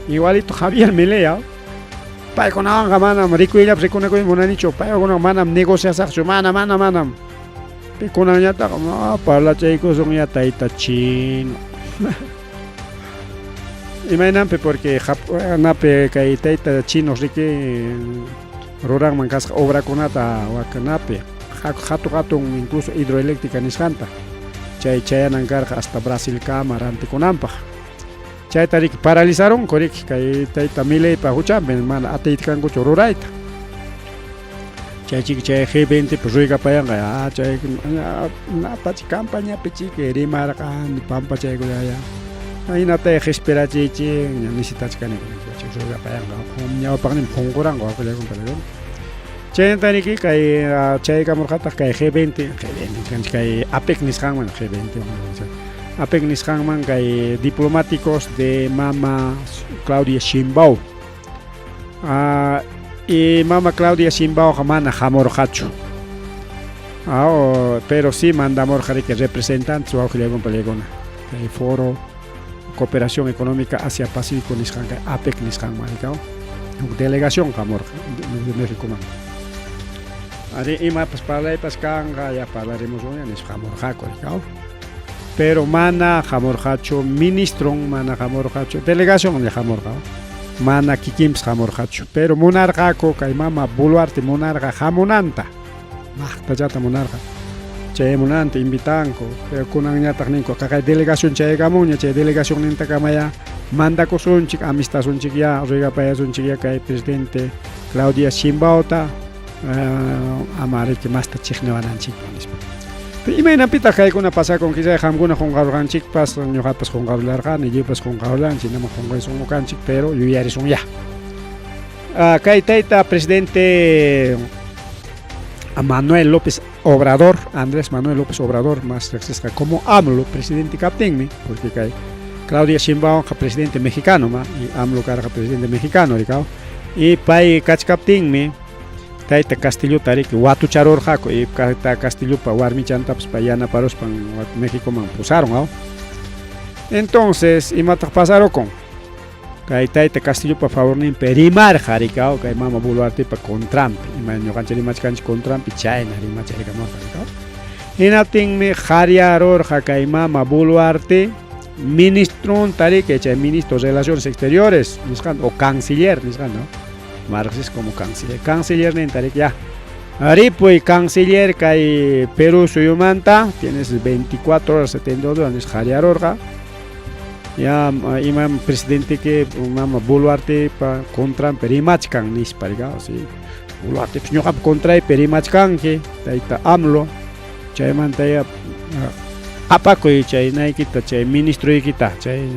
Igualito Javier Milei. Para con anga manam rico y la pues con el monanicho para con manam negociación su manam. Pero con anga ta no para la chicos son ya taita chino. Imagínate porque nape que taita chinos que roran mancas obra con ata wakanape jato incluso hidroeléctrica nisjanta chay nangarja hasta Brasil cámara ante con ampa chay tarik paralizaron correct que taita Milei pa huchamben man ateit kan go chororaita chay G20 pues ruiga pa ya chay na pachi campaña pechi que rimar kan pampa chay go ya ahí na te espera chichi necesitas kan chay ruiga pa ya homnya pagnim pongorang go ko legon palego chay taniki kay chay kamorjata kay G20 kay APEC nisjangman G20 APEC nisjangman kay diplomáticos de Mama Claudia Sheinbaum y Mama Claudia Sheinbaum jamana jamorjacho. Pero sí manda morjari que representan su auxiliar palegona. El Foro Cooperación Económica Asia Pacífico Nisjanga APEC Nisjanga delegación jamorja me recomiendo. Ari ima pues para la pascanga ya hablaremos hoy en jamorja coricao. Pero mana jamorjacho ministro mana jamorjacho delegación de jamorja. Mana kikims jamorjacho pero monarca kay mama buluarte monarca jamonanta tallata monarca chay monante invitanco pero kunan ñata ninko kay delegación chay gamuña chay delegación nenta kamaya manda ko sonchik amistad sonchik ya rega paya sonchik ya kay presidente Claudia Sheinbaum ta amare que más ta chignewanan chik Imaynapita kaykuna pasakun quizá hamkuna qunqarurqanchikpas ñuqapas qunqarularqani llipas qunqarulanchik nama qunqaysunmukanchik pero yuyarisunña. Kay tayta presidente Manuel López Obrador, Andrés Manuel López Obrador, más registra como AMLO, presidente captenmi, porque kay Claudia Sheinbaum presidente mexicano ma y AMLO carga presidente mexicano dikao. Y pay kachkaptinmi Tayta Castillo tarik watu charor jako y Tayta Castillo pa warmi chantaps pa yana paros pan México man pusaron, ¿no? Entonces, imata pasaron con kay Tayta Castillo pa favor ni perimar jarikao kay mama Boluarte pa con Trump y man yo kanchari machkanch con Trump y China ri machari kama jarikao. Inating me jariaror kay mama Boluarte ministro tarik echa ministro de Relaciones Exteriores, niskan o canciller niskan, ¿no? Marxis como canciller. Canciller nentarik ya. Aripuy canciller kay Perú suyumanta, tienes 24 horas 72 horas jariarorga. Ya imam presidente que mama Boluarte pa contra perimachkan nispariga, sí. Boluarte pñoqap contra perimachkan que taita AMLO. Chaymanta ya apakoy chay naykita chay ministro ikita chay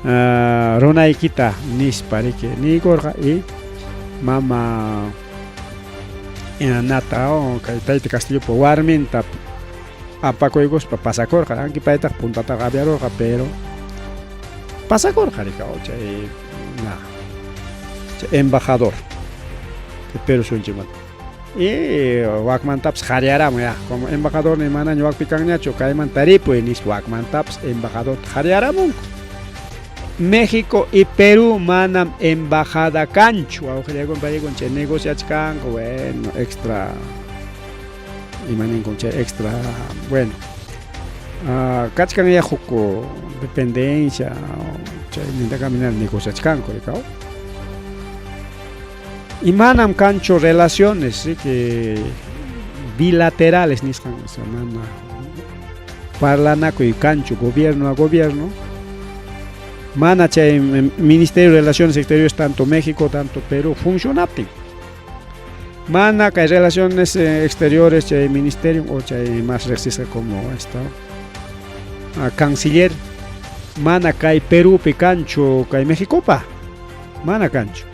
Ronay kita nisparike ni gorga y mama nata o Tayta Castillo po warminta apakoygos pa pasakor anki paita puntata gabiaro pero pasakor jarika o chay na chay embajador de Perú sunchiman y wakman taps jariaram ya como embajador ni mana ñuak pikanñacho kayman taripo nis wakman taps embajador jariaramon México y Perú manam embajada cancho, aunque con negociación bueno extra y manen con extra bueno cachcan ya juco dependencia ni caminar negociación correcto y manam cancho relaciones ¿sí? Que bilaterales ni se llama parlanaco y cancho gobierno a gobierno. Mana chay Ministerio de Relaciones Exteriores tanto México tanto Perú funciona. Mana que Relaciones Exteriores chay Ministerio o chay más resiste como esto. Canciller mana kay Perú picancho kay México pa. Mana cancho.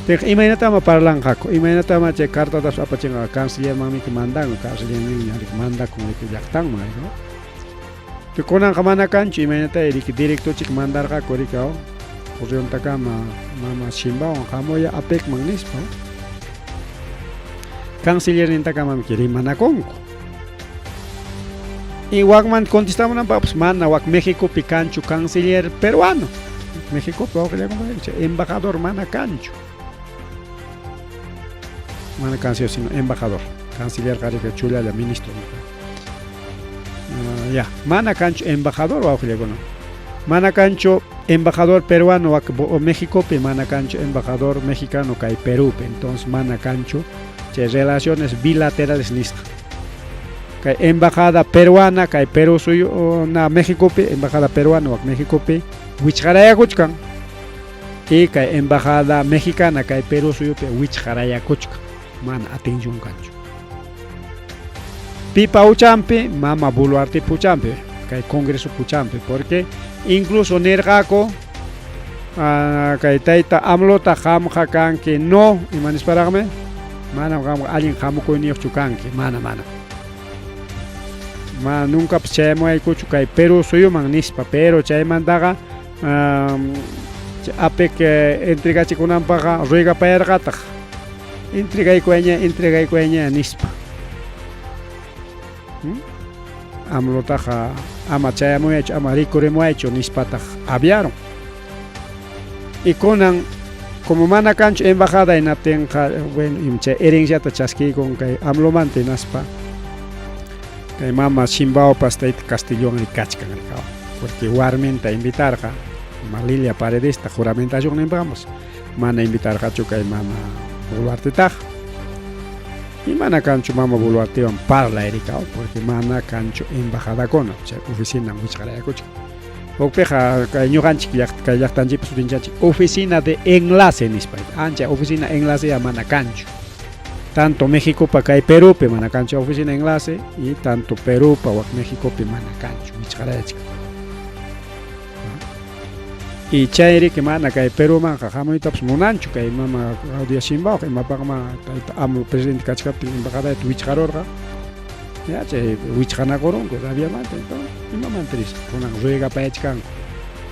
Imagínate ma parlan jako. Imagínate ma chay carta das apachenga canciller mami que mandan canciller ni manda con el que yactan ma, ¿no? Que konan kamana cancho imagínate el directo chik mandar ka korikao orion taka mama Sheinbaum kamoya apek magnispa canciller nintaka mam kiri manakonko y wakman contestamos nan paps mana wak México picancho canciller peruano México pa embajador mana cancho sino embajador canciller karika chula la ministro ya, mana cancho embajador o no. Mana cancho embajador peruano o México, mana cancho embajador mexicano que hay Perú, entonces mana cancho relaciones bilaterales nista. Que embajada peruana que hay Perú suyo o na México embajada peruana o México wichgaraya kuchkan y que embajada mexicana que hay Perú suyo wichgaraya kuchkan mana atención cancho. Pipa uchampe, mama Boluarte puchampe, que hay congreso puchampe, porque incluso nergako, que taita amlota ham hakan que no, y manis paragme, mana alguien hamu ko ni chukan que mana. Ma nunca pchemo ay kuchu que Perú suyo magnispa, pero chay mandaga, apek entrega chikunan paga, ruega paergata, entrega y cueña nispa. Amlotaja ama chayamo hecho ama ricoremo hecho nispataj aviaron y conan como mana cancho embajada en atenja bueno imche herencia ta chasqui con que amlomante naspa que mama Sheinbaum pastait Castillo en cachcan porque warmenta invitarja Malilia Paredista juramentación vamos mana invitarja chuca mama Boluarte taj y mana cancho mama Boluarte van parla ericao porque mana cancho embajada con oficina muchara coche opeja caño ganchi que ya están oficina de enlace en España ancha oficina enlace a mana cancho tanto México para acá y Perú pe mana cancha oficina enlace y tanto Perú para México pe mana cancha y chairi que mana acá y Perú man jajamo y taps monancho que mama Claudia Sheinbaum que mapagma amo presidente kachkapi embajada de Wichjarorga ya che Wichjana korongo había mate entonces y mama tris con ruega pa echkan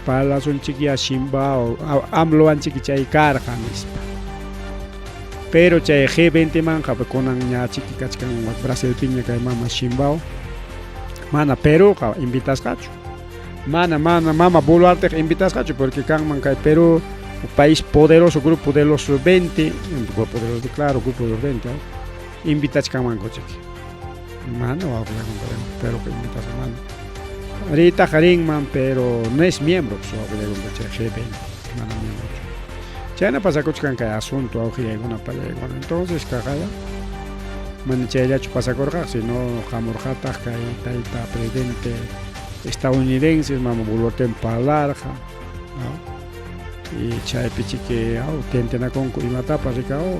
para son chiquia Sheinbaum amlo an chiqui chay carjanis pero chay G20 manja con ña chiqui kachkan Brasil piña que mama Sheinbaum mana Perú ka invitas cacho mana mama Boluarte invitas cacho porque can man que Perú un país poderoso grupo de los 20 poderoso claro grupo de los 20 invitas can man coche mana va a hablar con pero que invitas mano ahorita Jarín man pero no es miembro so hablar con G20 mana miembro ya no pasa coche que asunto o gira alguna para entonces cagada man ya pasa correr si no jamorjata que está presidente estadounidenses mama Boluarte en palarja y chay pichique tentena con curimata para ricao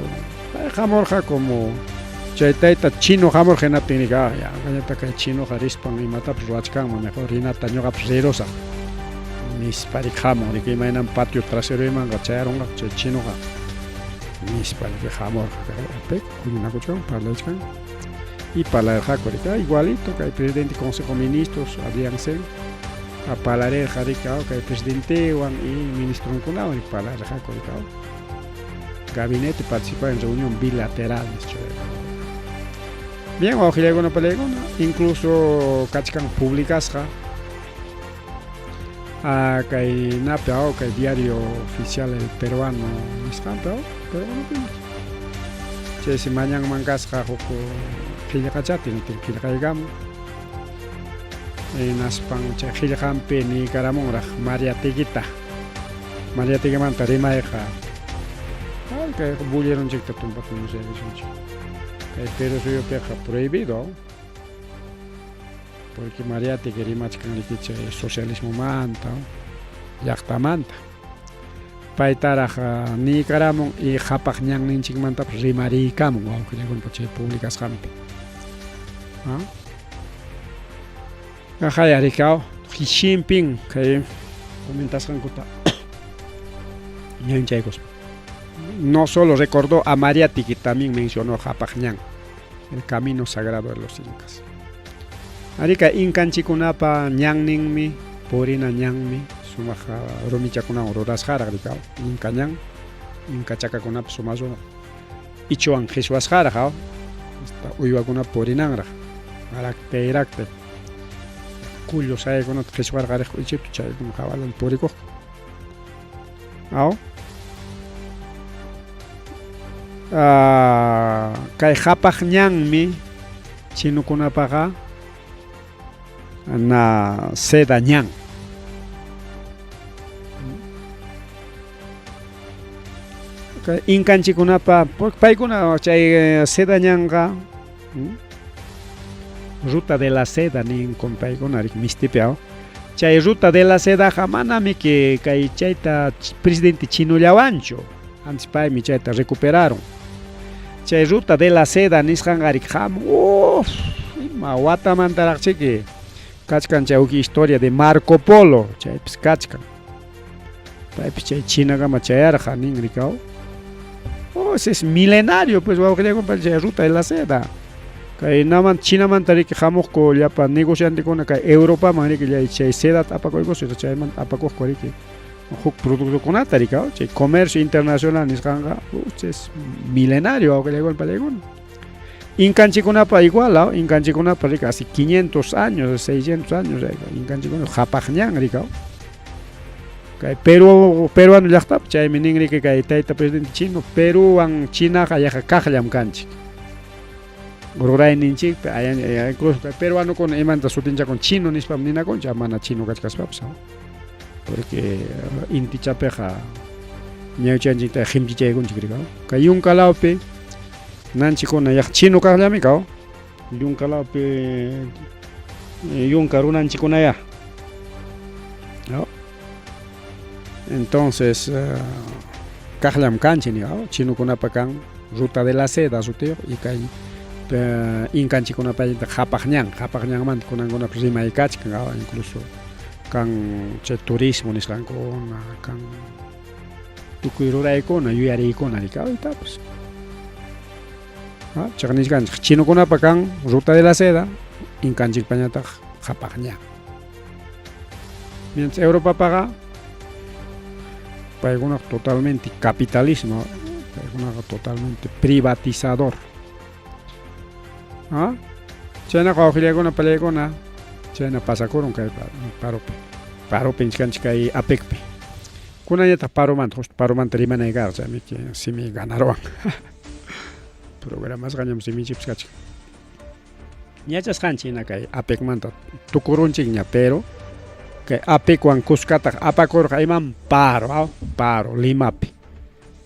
jamorja como chay taita chino jamorja na pinica ya galleta que chino jarispan y mata pues rachkan mejor rina tañoga prerosa mis parijamo de que mainan patio trasero y manga chayaron chay chino ga mis parije jamorja pe una cuchón para lechkan y para el Jacorica igualito que el presidente del Consejo de Ministros alianza a para el Jacorica que el presidente y ministro Nkunao y para el Jacorica gabinete participa en reunión bilateral bien o que alguna pelegona incluso cachican públicas a que napeo que el diario oficial el peruano miscampo pero no si mañana mangas joko Kilakachati no kilakaigam en aspan che kilakampe ni karamora María Teguita manta rima eja que bulieron chicta tumba con no sé pero eso yo peja prohibido porque María Teguita chican liquiche socialismo manta yakta manta paitaraja ni karamon y japag nyang nin chikmanta rimari kamu wow que con poche públicas jampe Jaya Ricao, Xi Jinping, que comentas con Kuta. No solo recordó a Mariati, que también mencionó Japagñán, el camino sagrado de los incas. Arica Incan Chikunapa, Ñangning, Porina Ñangmi, Sumaja Romichakuna, Roras Jara, Ricao, Inca Ñang, Inca Chacakunap, Sumazo, Ichuan, Jesuas Jara, Uyakuna Porinangra. Arakte irakte cuyo sabe con otro Jesús Gargarejo y chip chay con jabalan público kai japag ñangmi chino kuna paga na seda ñang kai inkanchi kuna pa paikuna chay seda ñanga ruta de la seda ni compay con arik mistipeao chay ruta de la seda jamanami que kay chayta presidente chino llawancho antes pay mi chayta recuperaron chay ruta de la seda nisqan arik jam ma wata mantaraqchi que kachkan chay historia de Marco Polo chay pues kachkan pay chay china gama chayarja nin ricao ese es milenario pues va a comprar chay ruta de la seda que naman China mantari que jamos ko ya pa negociante con acá Europa mani que ya chay seda apa ko eso chay man apa ko que huk producto con atarica chay comercio internacional nisqanga es milenario que le golpa le gon Incanchi con apa igual Incanchi con apa casi 500 años 600 años Incanchi con Japagñán rica que peruano ya está chay meningri que taita presidente chino Perú an China ya kajlam canchi Uruguay ninchik incluso peruano con emanta sutincha con chino ni spam ni na con chamana chino kachkas papsa porque inti chapeja ñauchanji ta jimji chay con chikriga kayun kalaope nanchi con ya chino kahlami kao yun kalaope yun karunan chikuna ya ¿no? Entonces kahlam kanchi ni chino kuna pakan ruta de la seda suteo y kay inkanchi kuna payta japagñan man kunanguna prima y kach incluso kan che turismo nisqankuna kan tukuy ruraykuna yuyariykuna rikawayta pues chaqnisqanchik chinukunapa kan ruta de la seda inkanchikpañataq japagñan mientras Europa paga paykuna totalmente capitalismo paykuna totalmente privatizador chayna qawqillakuna palaykuna chayna pasakurun kay paropi nisqanchik kay APECpi kunañataq paromanta rimanayqa chaymi simi ganaruwan programasqañam simichipis kachkan ñachasqanchik hina kay APECmanta tukurunchikña pero kay APECwan kuskataq apakurqa iman paro Limapi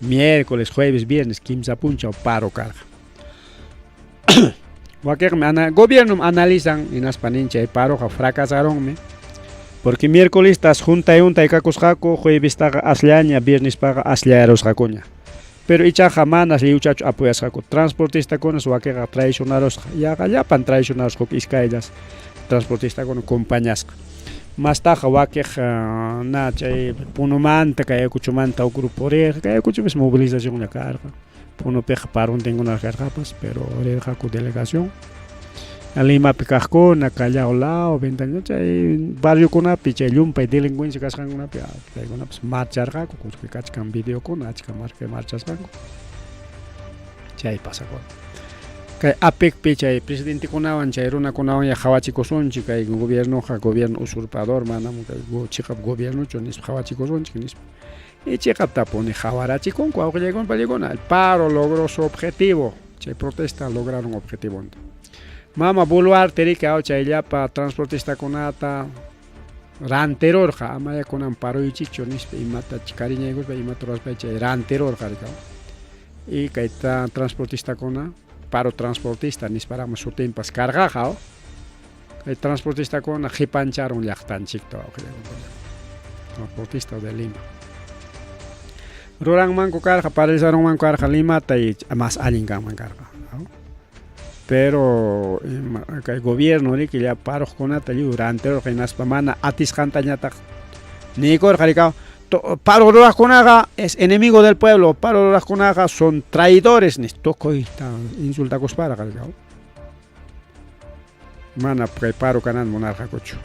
miércoles jueves viernes kimsa punchaw paro karqa wakiqmi gobierno analizan hinaspa nincha paroqa fracasaronmi porque miércolestas juntay kakusqaku juevistaqa asllaña viernespaqa asllaярusqakuña pero ichaqa manas liwchachu apuyasqaku transportistakunas wakiqa traicionarusqa yaqa llapan traicionarusqa iskayllas transportistakuna compañasqa mastaqa wakiq na chay punumanta kay Ayacuchumanta grupo riq kay Ayacuchumis movilización karqa punupiqa paruntinkunar karqapas pero rirqaku delegación Limapi kaqkuna Callao lao Ventaña chay barriokunapi chay llumpay delincuencia kasqankunapi paykunapas marcharqaku kullki kachkan videokuna achka marchasqanku chay pasakuna kay APECpi chay presidentekunawan chay runakunawan qhawachikusunchik kay gobierno usurpador manam kay chiqap gobiernochu nispa qhawachikusunchik nispa y chiqapta puni qhawarachikun wawqillaykuna pallaykuna el paro logró su objetivo chay protesta lograron objetivo mama Boluarte rika chayllapa transportistakunata ranterorqa amayakunan paroychichu nispa imata kariñaykuspa imata ruraspa chay ranterorqa rika y kay transportistakuna paro transportista nisparaqmi sutinpas karqaqa kay transportistakuna qipancharon llaqtanchikta transportista de Lima ruranmanku karqa paralizaronmanku karqa Limata y mas allin kanman karqa pero kay gobierno riki ya paroqkunata ranterorqa hinaspa mana atisqantañataq nikurqa rika paro ruraqkunaqa es enemigo del pueblo paro ruraqkunaqa son traidores nis tukuyta insultakusparqa rika mana kay paro kanan munarqakuchu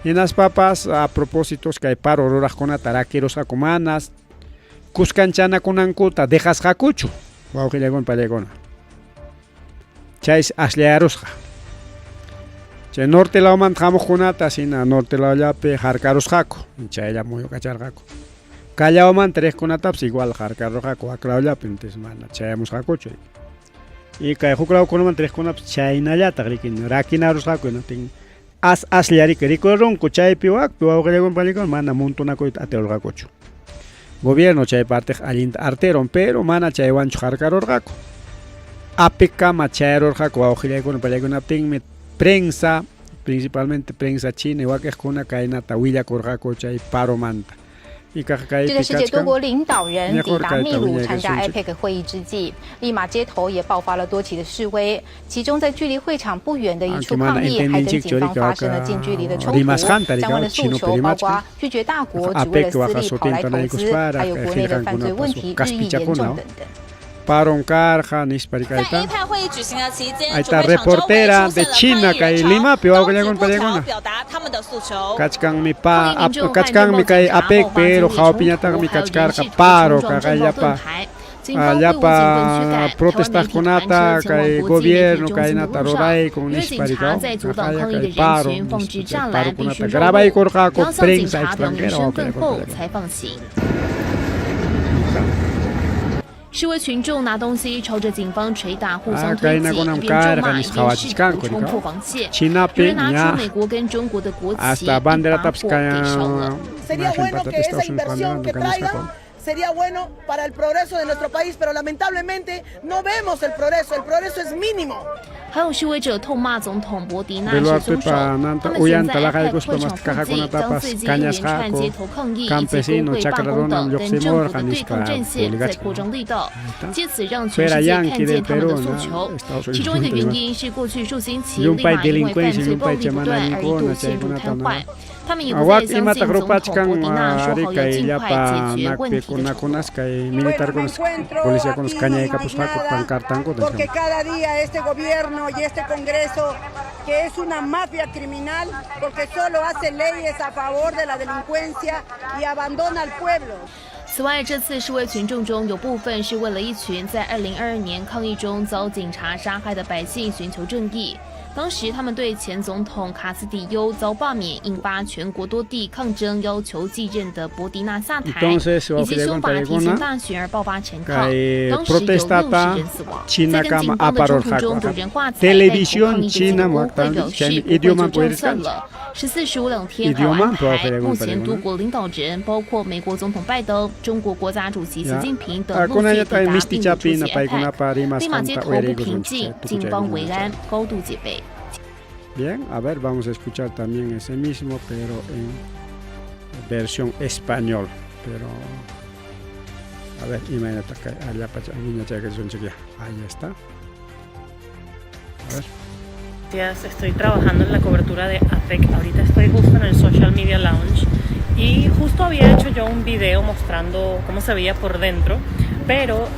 hinaspapas a propósitos kay paro ruraqkunata rakirusqaku manas kuskanchanakunankuta dejasqakuchu wawqillaykuna pallaykuna chay ashllayarusqa chay norte lawmanta hamuqkunata sina norte lawllapi harkarusqaku chaylla muyukacharqaku Callawmanta riqkunatapas igual harkarusqaku huk lawllapi entonces mana chayamusqakuchu y kay huk lawkunamanta riqkunapas chaynallataq rakinarusqaku ashlla rikurunku chaypi wakpi wawqillaykuna pallaykuna mana montunakuyta atirurqakuchu gobierno chay partiq allinta arteron pero mana chaywanchu harkarurqaku APECama chayarurqaku wawqillaykuna pallaykunaptinmi prensa principalmente prensa china wakiqkuna kaynata willakurqaku chay paromanta 这个世界多国领导人抵达秘鲁参加 APEC 会议之际，利马街头也爆发了多起的示威，其中在距离会场不远的一处抗议，还跟警方发生了近距离的冲突。相关的诉求包括拒绝大国只为了私利跑来投资，还有国内的犯罪问题日益严重等等。 Paron Carja, Nisparikaita. 在 APEC 会议举行的期间， Ahí está reportera de China, kay Lima, piwa ko lang palaygon. 表达他们的诉求。 Kachkang mi kay APEC pero hawapinyata mi kachkar ka paro kaya pa. Allá protestas kunata kay gobierno kay nata roray kung Nisparikaw. Kaya kay paro kunata. Grabay korka ko prensa extranjera. 示威群众拿东西朝着警方捶打，互相推挤，一边咒骂，一边试图冲破防线。有人拿出美国跟中国的国旗，把火给烧了。 Sería bueno para el progreso de nuestro país, pero lamentablemente no vemos el progreso es mínimo. 还有示威者痛骂总统博迪纳是凶手。他们现在 APEC 会场附近将最近一连串街头抗议以及工会罢工等跟政府的对抗阵线在扩张力道，借此让全世界看见他们的诉求。其中一个原因是过去数星期，利马因为犯罪暴力不断而一度陷入瘫痪。他们也不再相信总统博迪纳说好要尽快解决问题的承诺。 Porque cada día este gobierno y este Congreso, que es una mafia criminal, porque solo hace leyes a favor de la delincuencia y abandona al pueblo. 此外，这次示威群众中有部分是为了一群在2022年抗议中遭警察杀害的百姓寻求正义。 当时，他们对前总统卡斯蒂尤遭罢免，引发全国多地抗争，要求继任的博迪纳下台，以及修法提前大选而爆发陈抗。当时有60人死亡。在跟警方的冲突中，有人画彩带投抗议的结果会表示不会就这样算了。14、15天还要安排。目前多国领导人，包括美国总统拜登、中国国家主席习近平等陆续抵达，并出席 APEC。利马街头不平静，警方维安高度戒备。 Bien, a ver, vamos a escuchar también ese mismo, pero en versión español. Pero, a ver, imagínate que allá ahí está. A ver. Estoy trabajando en la cobertura de APEC. Ahorita estoy justo en el Social Media Lounge y justo había hecho yo un video mostrando cómo se veía por dentro, pero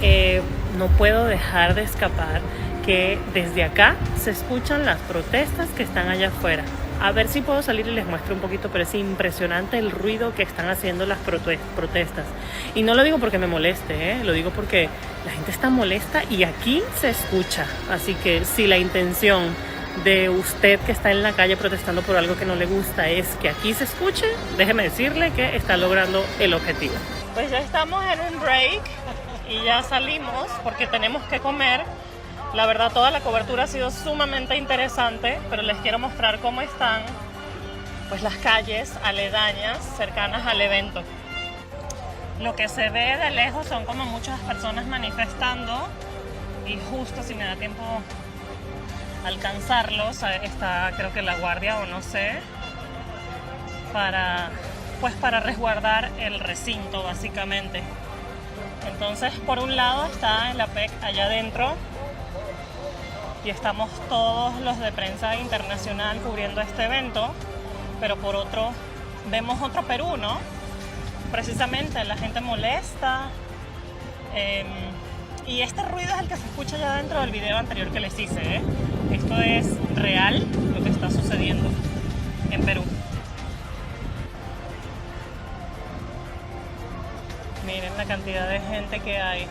no puedo dejar de escapar que desde acá se escuchan las protestas que están allá afuera. A ver si puedo salir y les muestro un poquito, pero es impresionante el ruido que están haciendo las protestas. Y no lo digo porque me moleste, lo digo porque la gente está molesta y aquí se escucha. Así que si la intención de usted que está en la calle protestando por algo que no le gusta es que aquí se escuche, déjeme decirle que está logrando el objetivo. Pues ya estamos en un break y ya salimos porque tenemos que comer. La verdad, toda la cobertura ha sido sumamente interesante, pero les quiero mostrar cómo están pues, las calles aledañas, cercanas al evento. Lo que se ve de lejos son como muchas personas manifestando y justo si me da tiempo alcanzarlos, está creo que la guardia o no sé, para resguardar el recinto básicamente. Entonces, por un lado está el APEC allá adentro, y estamos todos los de prensa internacional cubriendo este evento, pero por otro vemos otro Perú, ¿no? Precisamente la gente molesta y este ruido es el que se escucha ya dentro del video anterior que les hice, Esto es real lo que está sucediendo en Perú. Miren la cantidad de gente que hay.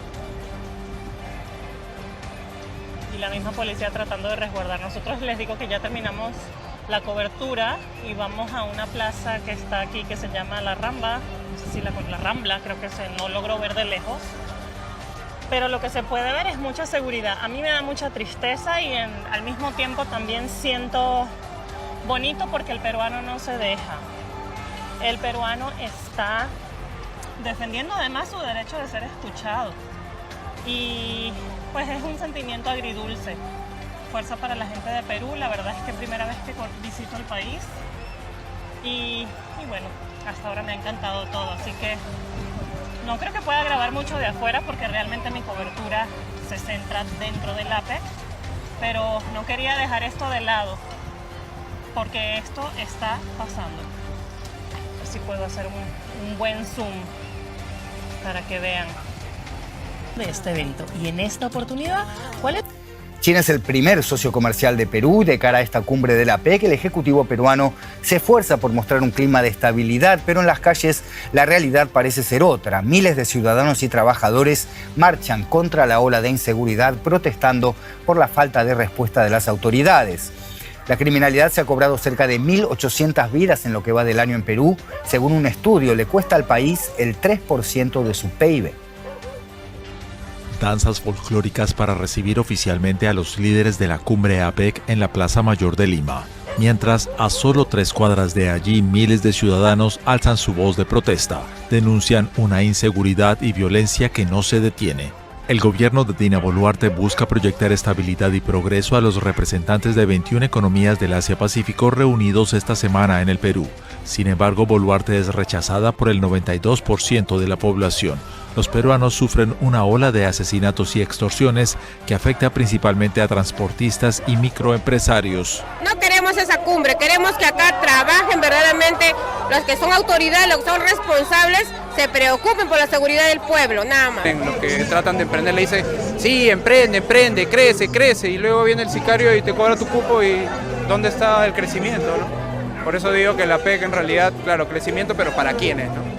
Y la misma policía tratando de resguardar. Nosotros les digo que ya terminamos la cobertura y vamos a una plaza que está aquí que se llama La Rambla. No sé si la Rambla, creo que no logro ver de lejos. Pero lo que se puede ver es mucha seguridad. A mí me da mucha tristeza y al mismo tiempo también siento bonito porque el peruano no se deja. El peruano está defendiendo además su derecho de ser escuchado. Y pues es un sentimiento agridulce. Fuerza para la gente de Perú, la verdad es que primera vez que visito el país y bueno, hasta ahora me ha encantado todo, así que no creo que pueda grabar mucho de afuera porque realmente mi cobertura se centra dentro del APEC, pero no quería dejar esto de lado porque esto está pasando. A ver si puedo hacer un buen zoom para que vean de este evento. Y en esta oportunidad, ¿cuál es? China es el primer socio comercial de Perú. De cara a esta cumbre de la APEC, el Ejecutivo peruano se esfuerza por mostrar un clima de estabilidad, pero en las calles la realidad parece ser otra. Miles de ciudadanos y trabajadores marchan contra la ola de inseguridad, protestando por la falta de respuesta de las autoridades. La criminalidad se ha cobrado cerca de 1.800 vidas en lo que va del año en Perú. Según un estudio, le cuesta al país el 3% de su PIB. Danzas folclóricas para recibir oficialmente a los líderes de la cumbre APEC en la Plaza Mayor de Lima. Mientras, a solo 3 cuadras de allí, miles de ciudadanos alzan su voz de protesta. Denuncian una inseguridad y violencia que no se detiene. El gobierno de Dina Boluarte busca proyectar estabilidad y progreso a los representantes de 21 economías del Asia-Pacífico reunidos esta semana en el Perú. Sin embargo, Boluarte es rechazada por el 92% de la población. Los peruanos sufren una ola de asesinatos y extorsiones que afecta principalmente a transportistas y microempresarios. No queremos esa cumbre, queremos que acá trabajen verdaderamente los que son autoridades, los que son responsables, se preocupen por la seguridad del pueblo, nada más. Los que tratan de emprender le dicen, sí, emprende, crece, y luego viene el sicario y te cobra tu cupo y ¿dónde está el crecimiento, no? Por eso digo que la APEC en realidad, claro, crecimiento, pero ¿para quiénes, no?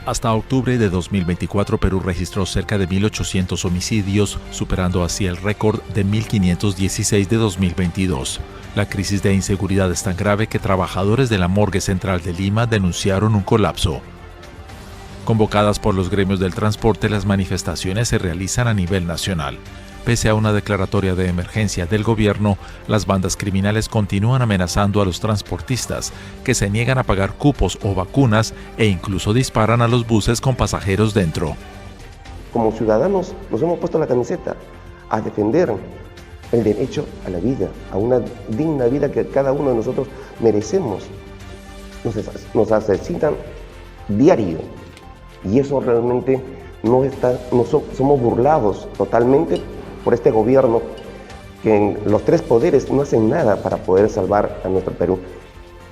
Hasta octubre de 2024, Perú registró cerca de 1.800 homicidios, superando así el récord de 1.516 de 2022. La crisis de inseguridad es tan grave que trabajadores de la Morgue Central de Lima denunciaron un colapso. Convocadas por los gremios del transporte, las manifestaciones se realizan a nivel nacional. Pese a una declaratoria de emergencia del gobierno, las bandas criminales continúan amenazando a los transportistas, que se niegan a pagar cupos o vacunas e incluso disparan a los buses con pasajeros dentro. Como ciudadanos nos hemos puesto la camiseta a defender el derecho a la vida, a una digna vida que cada uno de nosotros merecemos. Nos asesinan diario y eso realmente somos burlados totalmente por este gobierno que en los tres poderes no hacen nada para poder salvar a nuestro Perú.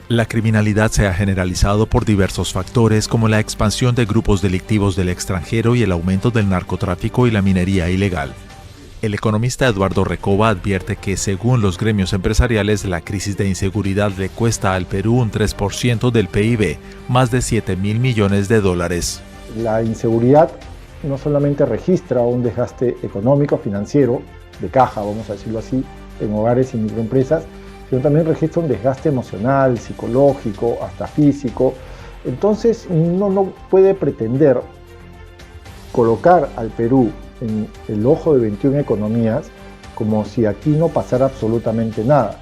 La criminalidad se ha generalizado por diversos factores como la expansión de grupos delictivos del extranjero y el aumento del narcotráfico y la minería ilegal. El economista Eduardo Recoba advierte que según los gremios empresariales la crisis de inseguridad le cuesta al Perú un 3% del PIB, más de 7.000 millones de dólares. La inseguridad no solamente registra un desgaste económico, financiero, de caja, vamos a decirlo así, en hogares y microempresas, sino también registra un desgaste emocional, psicológico, hasta físico. Entonces uno no puede pretender colocar al Perú en el ojo de 21 economías como si aquí no pasara absolutamente nada.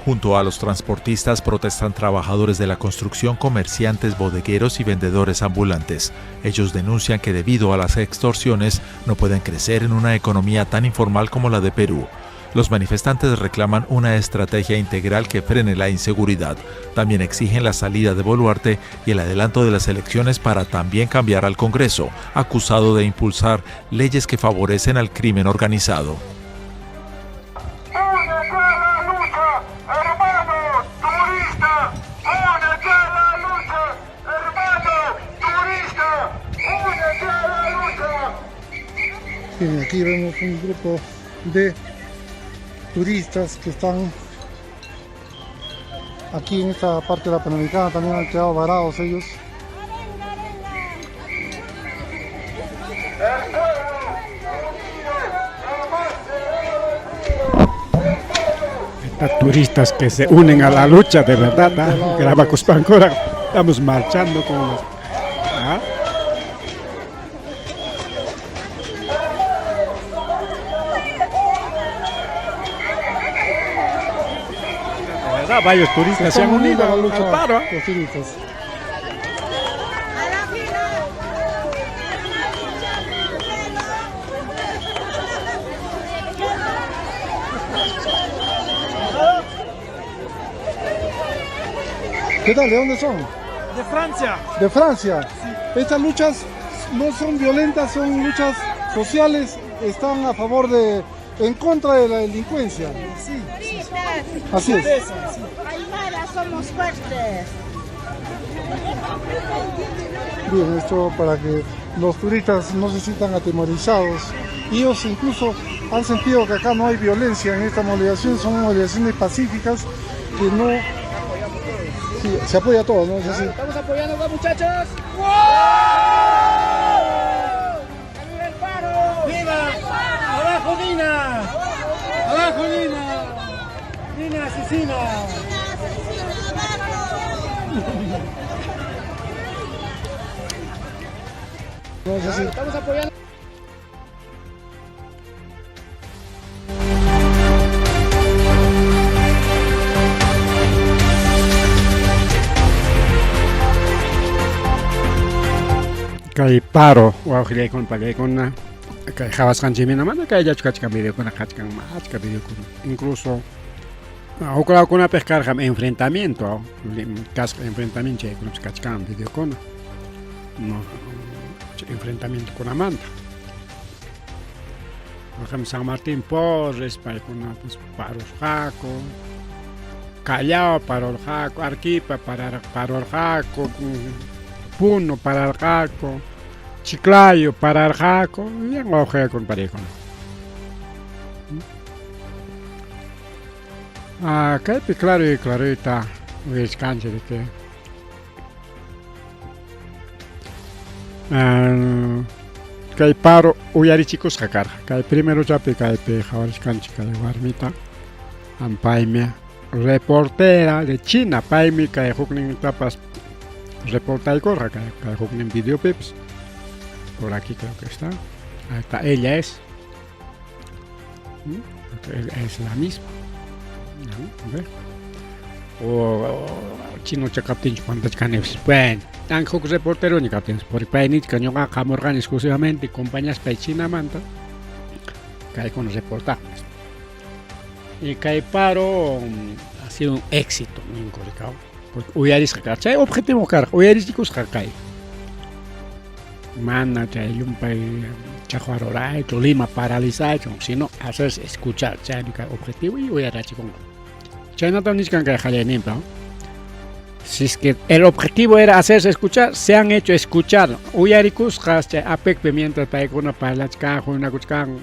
Junto a los transportistas protestan trabajadores de la construcción, comerciantes, bodegueros y vendedores ambulantes. Ellos denuncian que debido a las extorsiones no pueden crecer en una economía tan informal como la de Perú. Los manifestantes reclaman una estrategia integral que frene la inseguridad. También exigen la salida de Boluarte y el adelanto de las elecciones para también cambiar al Congreso, acusado de impulsar leyes que favorecen al crimen organizado. Bien, aquí vemos un grupo de turistas que están aquí en esta parte de la Panamericana, también han quedado varados ellos. Estas turistas que se unen a la lucha de verdad, ¿eh? Graba Cuspancora, estamos marchando con los... ¿ah? Varios turistas se han unido al paro. Los turistas. ¿Qué tal? ¿De dónde son? De Francia. De Francia. Sí. Estas luchas no son violentas, son luchas sociales, están a favor de, en contra de la delincuencia. Sí. Así es. Aymara, somos fuertes. Bien, esto para que los turistas no se sientan atemorizados. Ellos incluso han sentido que acá no hay violencia en esta movilización, son movilizaciones pacíficas que no... Sí, se apoya a todos, ¿no? Sí. Estamos apoyando a los muchachos. ¡Wow! ¡Viva el paro! ¡Viva! ¡Abajo Dina! ¡Abajo Dina! ¡Dina asesina! Estamos apoyando. Kay paro, wawhilay kon pagay kon na kay hawasqanchikmina mana kayllachu kachkan videokuna kachkan achka videokuna incluso huk lawkunapiq karqan enfrentamiento kasqa enfrentamiento chaykunapish kachkan videokuna no enfrentamientokunamanta por ejemplo San Martín Porres paykunapish parusqaku Callao parurqaku Arequipa parurqaku Puno pararqaku Chiclayo pararqaku yan wawqiykuna pariykuna kaypi clarita willashkanchik de que kay paro uyarichikusqa karqa kay primerollapi kaypi hawarishkanchik kay warmita paymi reportera de China paymi kay huknintapas reportaykurqa kay huknin videopipas por aquí creo que está ahí está ella es la misma o chino chakaptinch pantachkaneps bueno tan huk reportero ni kaptins por painit ñuqa qamurqani exclusivamente compañías pay Chinamanta kay con reportajes y kay paro ha sido un éxito ninkurikao porque uyarisqa karqa chay objetivo karqa uyarichikusqa kay mana chay llumpay chaqwaruraychu Lima paralizaychu sino hacerse escuchar chaymi kay objetivo y uyarachikunqa chaynata nishkan kay qallayninpa si es que el objetivo era hacerse escuchar se han hecho escuchar uyarikusqas chay apekpi mientras paykuna parlachkan hunakuchkan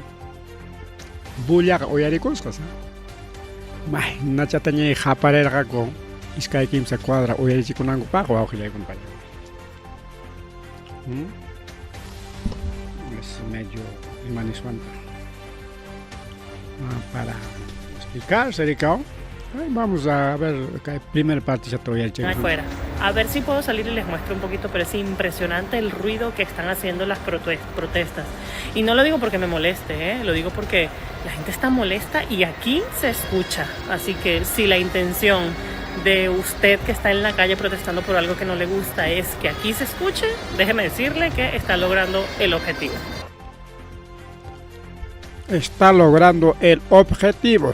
bullaqa uyarikusqas may nachata ñay qaparirqaku iskay kimsa cuadra uyarichikunankupaqa wawqillaykuna es medio imaniswanta para explicar Sericao. Vamos a ver la primera parte ya todavía afuera. A ver si puedo salir y les muestro un poquito, pero es impresionante el ruido que están haciendo las protestas. Y no lo digo porque me moleste, lo digo porque la gente está molesta y aquí se escucha. Así que si la intención de usted que está en la calle protestando por algo que no le gusta es que aquí se escuche, déjeme decirle que está logrando el objetivo. Está logrando el objetivo.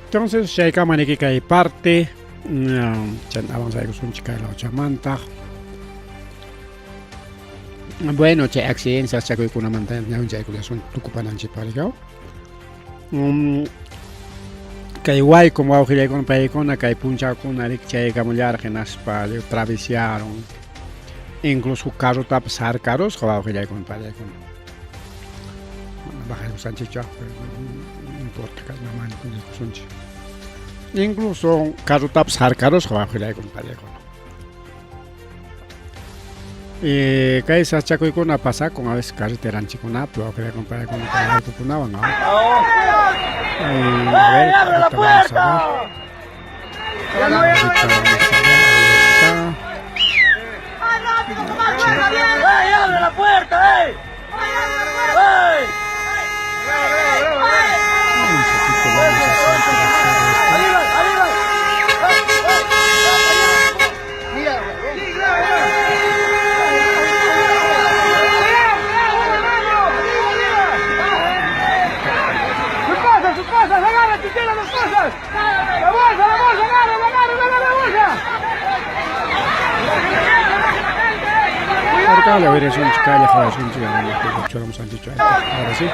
Entonces, Shaika Manikika y parte. Vamos a ver un chica de la chamanta. Bueno, che accidentes, chaco y kuna montaña, un chaco de son tucupanan chiparigao. Kay guay como aujile con paicona, kay puncha con arik chaika mullar que naspa le travesaron. Incluso carro tapsar caros, como aujile con paicona. Baja los Sánchez ya, pero no importa que la mano con los Sánchez. Incluso carro tapsar caros, como aujile con paicona. Que esa chaco y con una pasa con a veces carretera en Chicona, pero que comprar con una cucuna, ¿no? A ver, ¡abre la puerta! ¡Abre la puerta, ey! Ahora sí.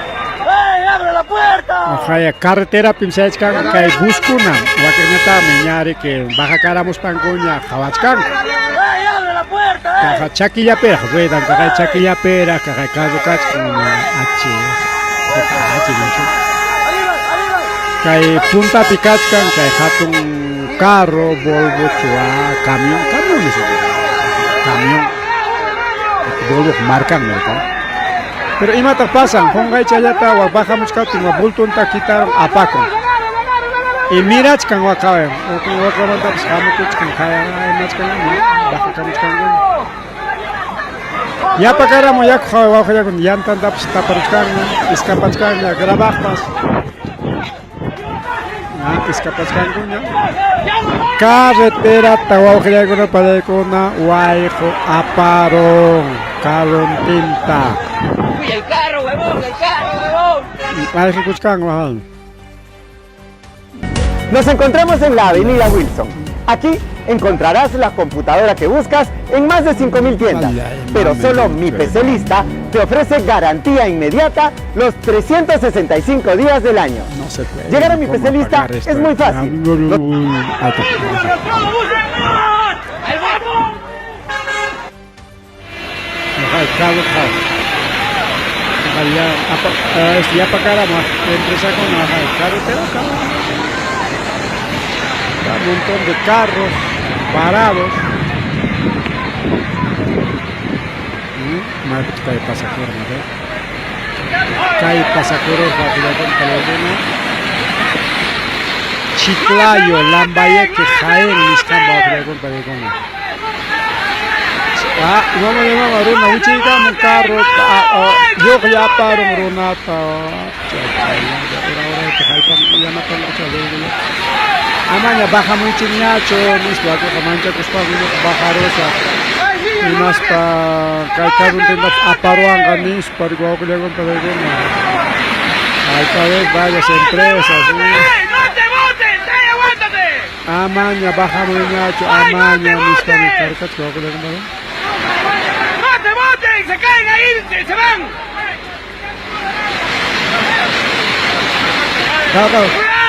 ¡Abre la puerta! Ojalá carretera pinsachkan kay buskuna wakernata meñare que baja caramos pangoña jawachkan. ¡Abre la puerta! Caja chaquilla pera, ruedan caja chaquilla pera, caja caso cachkan kay punta picachkan kay hatun carro, Volvo, chua, camión eso. Camión. Volvo marcan, ¿no? Pero imata pasan, ponga chayata wa bajamos katin wa bulton ta quitaron a Paco. Y mira chkan wa kawe, wa kamanta psamo kuchkan kaya machkan baja kamuchkan. Ya pakaramo ya kawe wa kaya kun yantan ta psta paruchkan, iskapachkan ya grabajpas. Iskapachkan kunya. Carretera Tahuauquilaguna Palecona, Guayjo, Aparón, Carón Tinta. Uy, el carro, huevón, Parece Cuscán, huevón. Nos encontramos en la avenida Wilson. Aquí encontrarás la computadora que buscas en más de 5.000 tiendas. Pero solo Mi PC Lista te ofrece garantía inmediata los 365 días del año. No se puede. Llegar a Mi PC Lista es muy fácil. Ya pagáramos empresa con la carretera, un montón de carros parados. Más que cae pasajero, ¿no? Cae pasajero, Chiclayo, Lambayeque, Jaén, Miscamba, no, Runa, un chica, un carro, yo ya paro, Runata, Amanya baja mucho ñacho, mis vacos, mancha que está viendo bajarosa, y más para caer un tema aparuan ganis, para igual que le hago para el gobierno. Hay que ver varias empresas. ¡No te voten! ¡Aguántate! Amanya baja muy ñacho, Amanya, mis carcas, que le hago. ¡No te voten! ¡Se caen ahí! ¡Se van!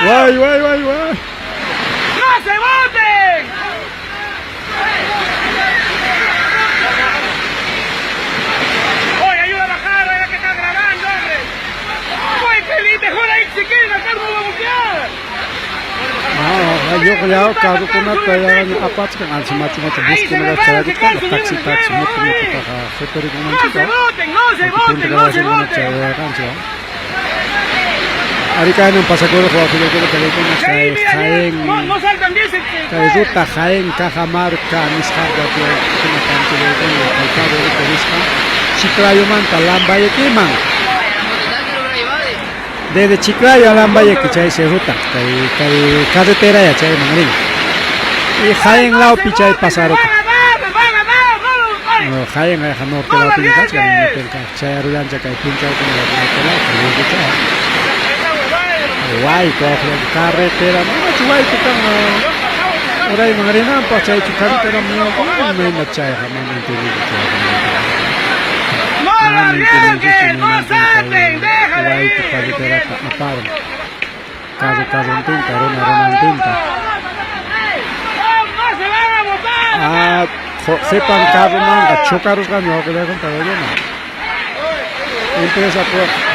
Guay. ¡No se voten! ¡Oye, ayuda a bajar! ¡Oiga que está grabando, hombre! ¡Oye, Felipe, mejor ahí si quieren, acá no va a buquear! Yo le hago caso con una talla aparte que al semana busco una talla de taxi, ¡No se voten! Ahorita en un pasajero juego que le Jaén, no saltan 10 Ruta Jaén, Cajamarca, Miscarga, Chiclayo, Manta, Lambayeque, man. Desde Chiclayo a Lambayeque, chay se ruta, carretera ya chay mangarín. Y Jaén lao pichay pasaro. Jaén es norte lao pichay, chay arullancha chay pincha con la Guay, carretera, no, guay, que están ahora hay marina, pues hay carretera mío, no hay una chaya, ¡No salten! Guay, que carretera, aparo. Caso en tinta, rona en tinta. ¡No se van a botar! Sepan carro manga, chocaros ganó, que le hagan para ello, Empresa,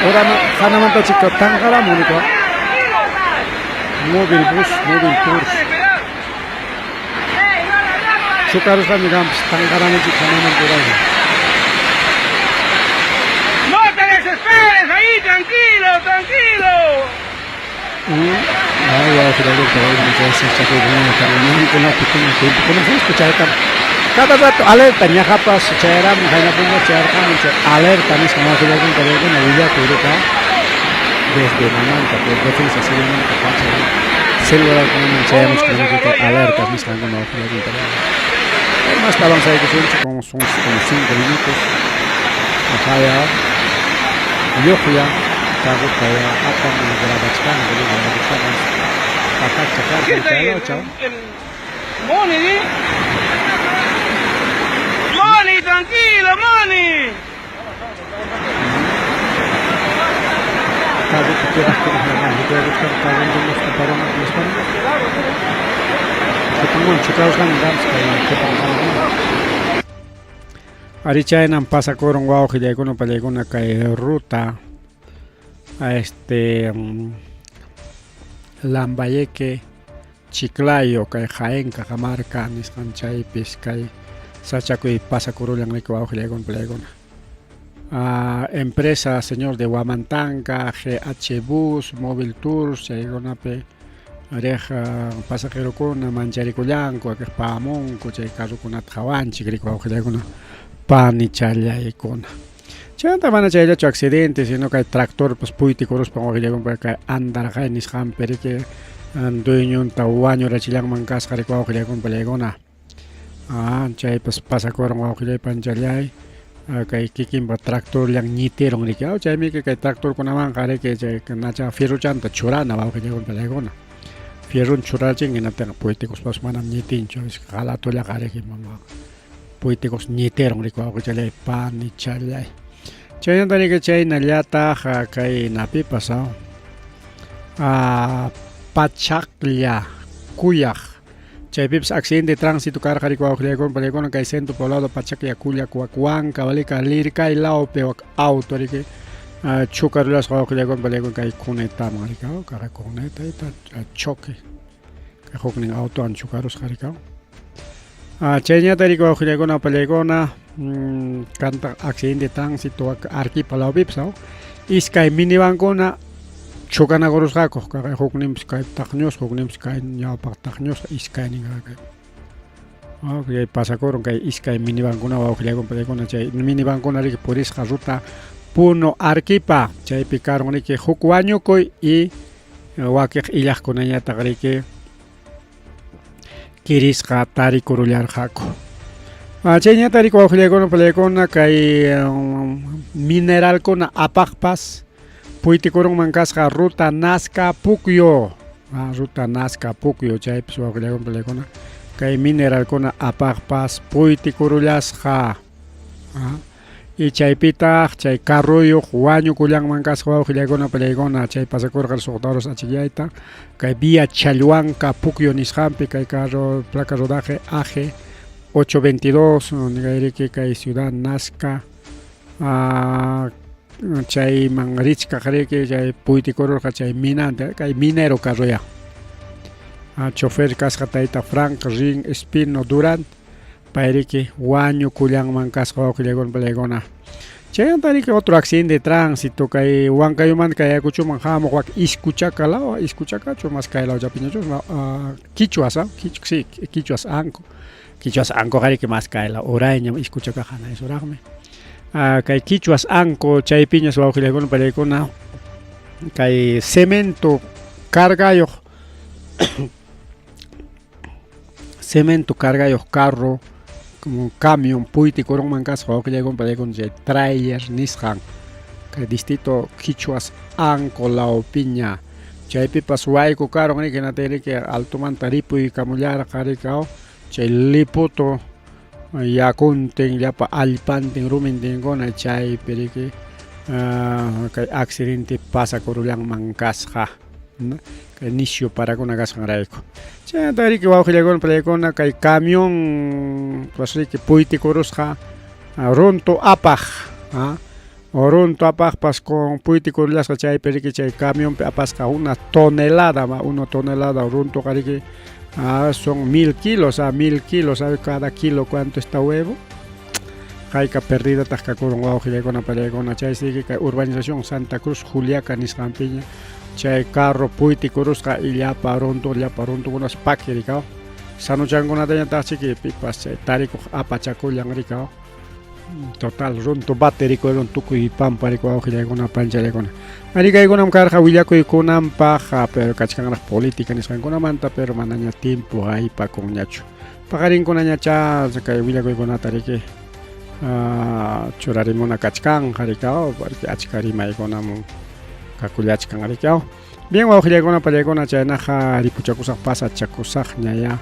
ahora no, Hanamanta chica, tan cara, Mónica. Móvil bus, móvil tours. Chocaros ganó, tan cara, no chica, ¡No te desesperes ahí! ¡Tranquilo! Cada rato alerta, ni japas, chayara, mi jaina punto, chayara, alerta, mis como que ya con una vida pública desde Mananta, por defensa, celular con un chayamos que alerta, mis jaina con una vida. Más estaban ahí que son como 5 minutos. Acá ya, yo fui a cago para acá en la Grabachcana, ¿Qué está ahí? ¡Moni, tranquilo, Moni! Ahorita en pasa con un guau que llega una calle ruta a Lambayeque, Chiclayo, que Jaén, Cajamarca, Niscanchay, Piscay, Sachaco y pasa Corulan, que guau que llega empresa señor de Huamantanga, GH Bus, Móvil Tours, Chagonape, Areja, pasajero con Mancharicuyanco, que es Pamón, coche caso con Atjawanchi, que guau que llega pan y chaya y con. Chanta van a echar hecho accidentes, sino que hay tractor, pues puiti, coros, para que llegan para que andar, jainis, hamper, que dueño tawaño rachilang mangkas kari ko kaya kon palegona chay pas pasakorong ko kaya panchalay kay kikim ba traktor yang nyiterong rikao chay mi kay traktor ko naman kare kay chay nacha fierro chanta chura na ba kaya kon palegona fierro chura ching na teng poetikos pas manam nyitin chay kala to la kare kay mama poetikos nyiterong rikao kay pan ni chalay chay tani kay chay nalyata kay napi pasao Pachaclia, Cuyac. Chay pips accidente de tránsito carga con palegón kay centro poblado Pachaclia, Cuyac, Cuacuán, Cabalica, Lirca y Lao Peoc auto que chucarulas con palegón kay cuneta maricao, cara cuneta y choque. Que joven auto an chucarus caricao. Chenya tarico con palegona canta accidente de tránsito arqui palao pipsao. Iskay minibancona chocan a goros gacos, que hoknim sky tachnios, hoknim sky nyapa tachnios, iskay ni gacay. Que pasa coron que iskay minibancona o que con pedecona chay minibancona que puris ruta puno arquipa, chay picaron ni que hokuaño koi y wakek ilaj con ella tagari que kiris tari corullar jaco. Chayña tari con pedecona que mineral con apagpas. Puiti korong mangkasca ruta Nazca Pucyo, ruta Nazca Pucyo, chay pso akilakon pelekona, kay mineral kona apagpas puiti korullasca, y chay pitach chay carroyo juaño kulang mangkasca akilakona pelekona, chay pasakorgal sotaros achiyaita, kay vía Chalhuanca Pucyo nishampi kay carro placa rodaje AG 822, nigairiki kay ciudad Nazca, chay mangrich que chay puiti coror chay minante kay minero carroya chofer cascataita Frank Ring Espino Durant pairiki guaño kulang mancasco kulegon pelegona chay antari que otro accidente de tránsito kay huancayuman kay akuchuman jamo wak iskuchakala iskuchakacho más kay la japiño kichuas sí kichuas anco kay que más kay la oraña iskuchakajana eso ragme kay kichuas anco chay piñas wa kulegon pelegona kay cemento cargayo carro como camión puiti corong mancas wa kulegon pelegona chay trailer Nissan kay distrito kichuas anco la opiña chay pipas waiko caro ni que na tele que alto mantaripo y camullar caricao chay lipoto ya conten ya pa alpanten rumenten gona chay perike kay accidente pasa korulang mangkasha kay nisyo para kona gasangaraiko chay tari que wauhilagon pelekona kay camión pasri que puiti korusha ronto apaj ronto apaj pas con puiti korulas chay perike chay camión apas ka 1 tonelada ronto karike son 1000 kilos, 1000 kilos, ¿sabe cada kilo cuánto está huevo? Jaica perdida, tasca con una palegona, chay sigue urbanización Santa Cruz, Juliaca, Niscampiña, chay carro, puiti, corusca, y ya paronto, unas paquericao. Sano changona de tachi que pipas, chay tarico, apachaco, yangricao. Total, ronto baterico, rontuco y pamparico, una pancha de cona. Marica y con carja huillaco y con paja, pero cachcan las políticas, ni con manta, pero manaña tiempo ahí pa con ñacho. Pagarín con añacha, se cae huillaco y con atarique. Churarimona cachcan, jaricao, porque achcarima y con amu caculiachcan jaricao. Bien, guajilla con palegona, chaynaja, ripuchacusas pasa, chacusaj, ñaya.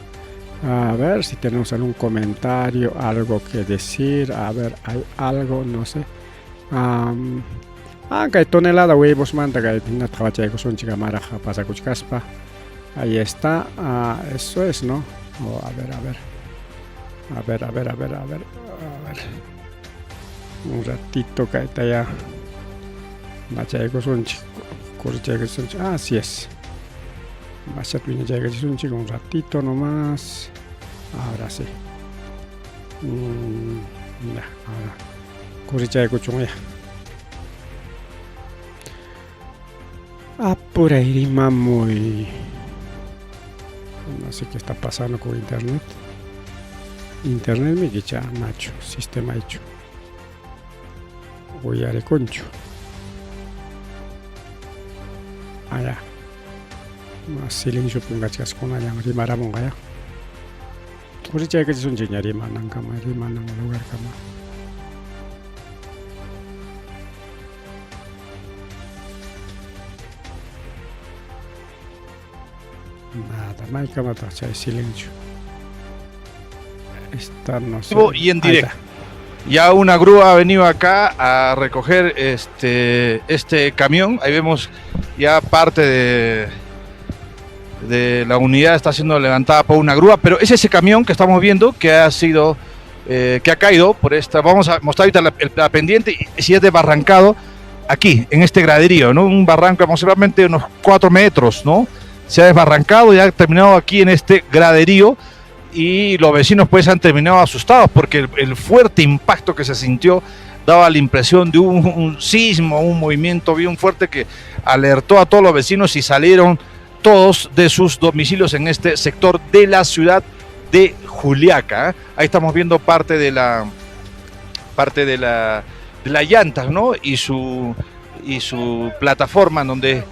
A ver si tenemos algún comentario, algo que decir. A ver, hay algo, no sé. Que hay tonelada huevos, manta, que hay una trabacha son chica maraja, pasa cuchcaspa. Ahí está. Eso es, ¿no? A ver. Un ratito que está ya. Machaco son chico. Así es. Machat viene ya que un chico un ratito nomás. Ahora sí. Ya, ahora. Corricha de cochón ya. Por ahí muy. No sé qué está pasando con internet. Internet me quicha Nacho, sistema hecho. Voy a de concho. Allá. silencio pungachas con allá rimara mongaya. Uri chay que son chiñari manan kama rimanang lugar kama. Nada, no hay cama chay silencio. Esta no sé. Y en directo. Ya una grúa ha venido acá a recoger este camión. Ahí vemos ya parte de la unidad está siendo levantada por una grúa, pero es ese camión que estamos viendo que ha sido que ha caído por esta. Vamos a mostrar ahorita la pendiente y si es desbarrancado aquí en este graderío, ¿no? Un barranco aproximadamente unos 4 metros, ¿no? Se ha desbarrancado y ha terminado aquí en este graderío. Y los vecinos pues han terminado asustados porque el fuerte impacto que se sintió daba la impresión de un sismo, un movimiento bien fuerte que alertó a todos los vecinos y salieron todos de sus domicilios en este sector de la ciudad de Juliaca. Ahí estamos viendo parte de la llanta, ¿no? Y su plataforma en donde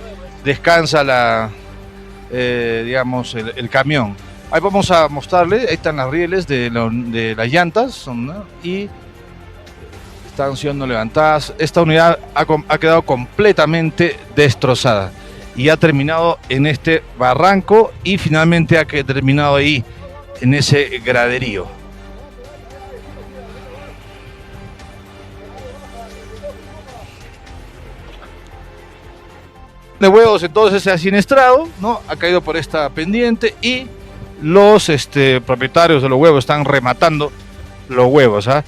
descansa digamos el camión. Ahí vamos a mostrarle, ahí están las rieles de las llantas, ¿no? Y están siendo levantadas. Esta unidad ha quedado completamente destrozada y ha terminado en este barranco y finalmente ha terminado ahí en ese graderío. De huevos entonces se ha siniestrado, ¿no? Ha caído por esta pendiente y los propietarios de los huevos están rematando los huevos, ¿ah?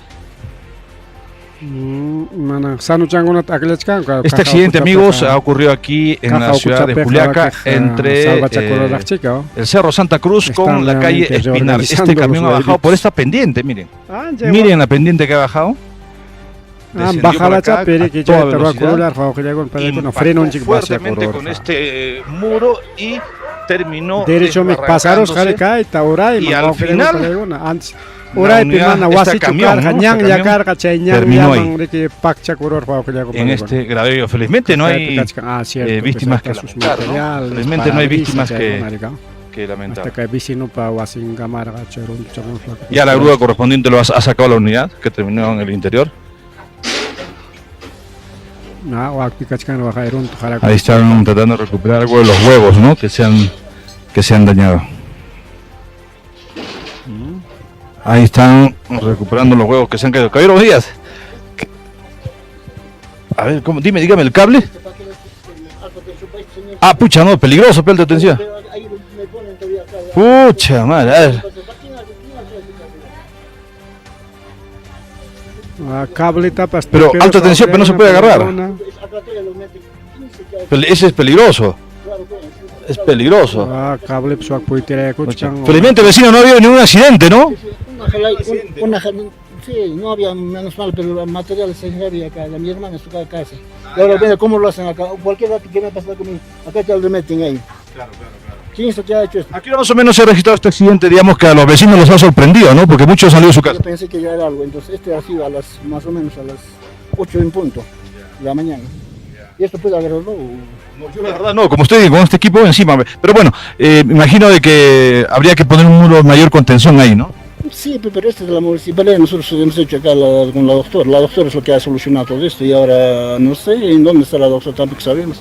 Este accidente, amigos, ha ocurrido aquí en la ciudad de Juliaca entre el Cerro Santa Cruz con la calle Espinar. Este camión ha bajado por esta pendiente, miren. Miren la pendiente que ha bajado. Impactó fuertemente con este muro y terminó pasaros y al final este camión terminó ahí en este graderío. Felizmente no hay víctimas que lamentar, ¿no? Felizmente no hay víctimas que lamentar. Ya la grúa correspondiente lo ha sacado a la unidad que terminó en el interior. Ahí están tratando de recuperar algo de los huevos, ¿no? que se han dañado. Ahí están recuperando los huevos que se han caído. Caballeros, días. A ver, dígame el cable. Ah, pucha, no, peligroso, de atención. Pucha, madre, a ver. Pero alta tensión, pero no se puede agarrar. Ese es peligroso. Es peligroso. Felizmente, vecino, no había ningún accidente, ¿no? Sí, no había, menos mal, pero los materiales se había acá, mi hermana está acá casa. Y ahora ven cómo lo hacen acá. Cualquier rato que me pasa conmigo, acá ya lo remeten ahí. Claro. ¿Quién es el que ha hecho esto? Aquí más o menos se ha registrado este accidente, digamos que a los vecinos les ha sorprendido, ¿no? Porque muchos han salido de su casa. Yo pensé que ya era algo, entonces ha sido más o menos a las 8 en punto de la mañana. ¿Y esto puede agarrarlo? No, yo la verdad no, como estoy con este equipo encima. Pero bueno, me imagino de que habría que poner un muro de mayor contención ahí, ¿no? Sí, pero este es de la municipalidad, nosotros hemos hecho acá con la doctora. La doctora es lo que ha solucionado todo esto y ahora no sé en dónde está la doctora, tampoco sabemos.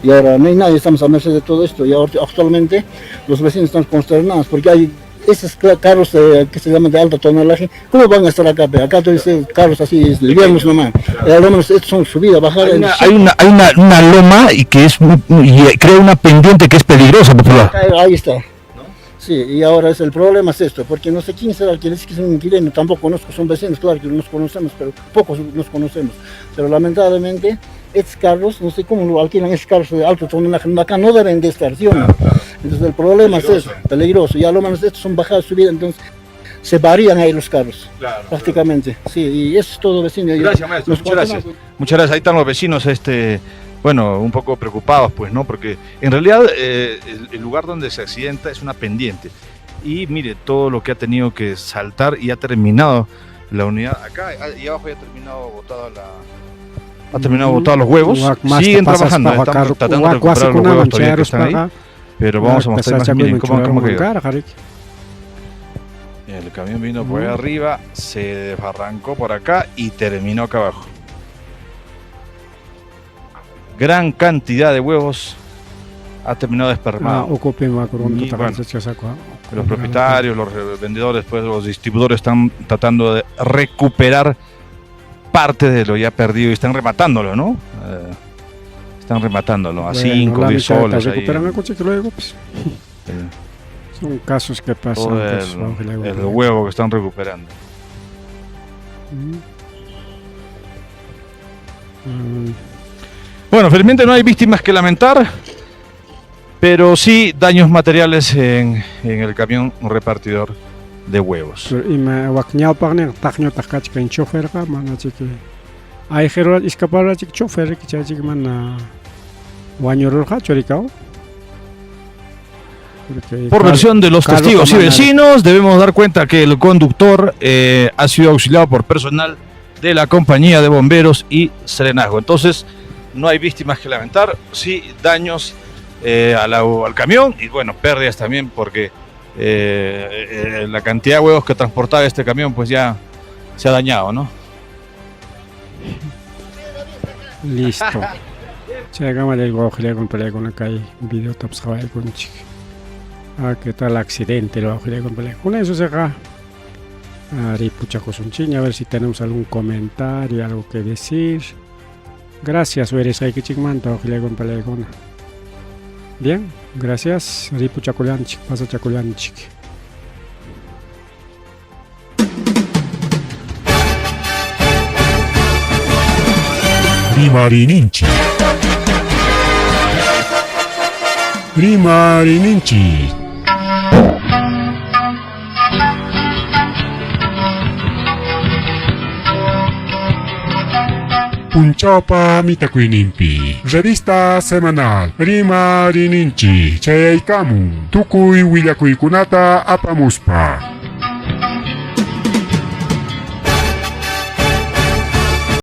Y ahora no hay nadie, estamos a merced de todo esto y ahora actualmente los vecinos están consternados porque hay esos carros que se llaman de alta tonelaje. ¿Cómo van a estar acá? Acá todos estos carros así, livianos nomás. Estos son subidas, bajadas. Hay una loma y que y crea una pendiente que es peligrosa, por favor. Ahí está. Sí, y ahora el problema es esto, porque no sé quién será el que dice que es un inquilino, tampoco conozco, son vecinos, claro que nos conocemos, pero pocos nos conocemos. Pero lamentablemente, estos carros, no sé cómo lo alquilan, estos carros de alto tonelaje, acá no deben de estar, ¿sí o no? Entonces el problema es eso, peligroso, y a lo menos estos son bajadas, subidas, entonces se varían ahí los carros, prácticamente. Sí, y eso es todo, vecino. Gracias, maestro, muchas gracias. Muchas gracias, ahí están los vecinos, bueno, un poco preocupados, pues, ¿no? Porque en realidad el lugar donde se accidenta es una pendiente. Y mire, todo lo que ha tenido que saltar y ha terminado la unidad. Acá y abajo ya ha terminado botada los huevos. Siguen trabajando, están tratando de recuperar los huevos todavía que están ahí. Pero vamos a mostrar más, miren cómo quedó. El camión vino por ahí arriba, se desbarrancó por acá y terminó acá abajo. Gran cantidad de huevos ha terminado desparramado. Los propietarios, los vendedores, pues los distribuidores están tratando de recuperar parte de lo ya perdido y están rematándolo, ¿no? Están rematándolo a 5, 10 soles. Recuperan el coche que luego, pues. Son casos que pasan. Todo el huevo que están recuperando. Bueno, felizmente no hay víctimas que lamentar, pero sí daños materiales en el camión repartidor de huevos. Por versión de los testigos y vecinos, debemos dar cuenta que el conductor ha sido auxiliado por personal de la compañía de bomberos y serenazgo. Entonces, no hay víctimas que lamentar, sí daños al camión y bueno, pérdidas también porque la cantidad de huevos que transportaba este camión pues ya se ha dañado, ¿no? Listo. Llegamos al gojile con pelea con la calle, video taps jabal con chic. ¿Qué tal el accidente? Lo gojile con pelea. Con eso se acá. Pucha cosunchiña, a ver si tenemos algún comentario, algo que decir. Gracias, Veres, hay que chingmanta, gojile con pelea con. Bien, gracias. Ripu Chakulanchik, pasa Chakulanchik. Rimarininchi. Rimarininchi. Punchapa Mitakuinimpi. Revista semanal Rimarininchi. Chayaikamu. Tukui Willakuikunata apamuspa.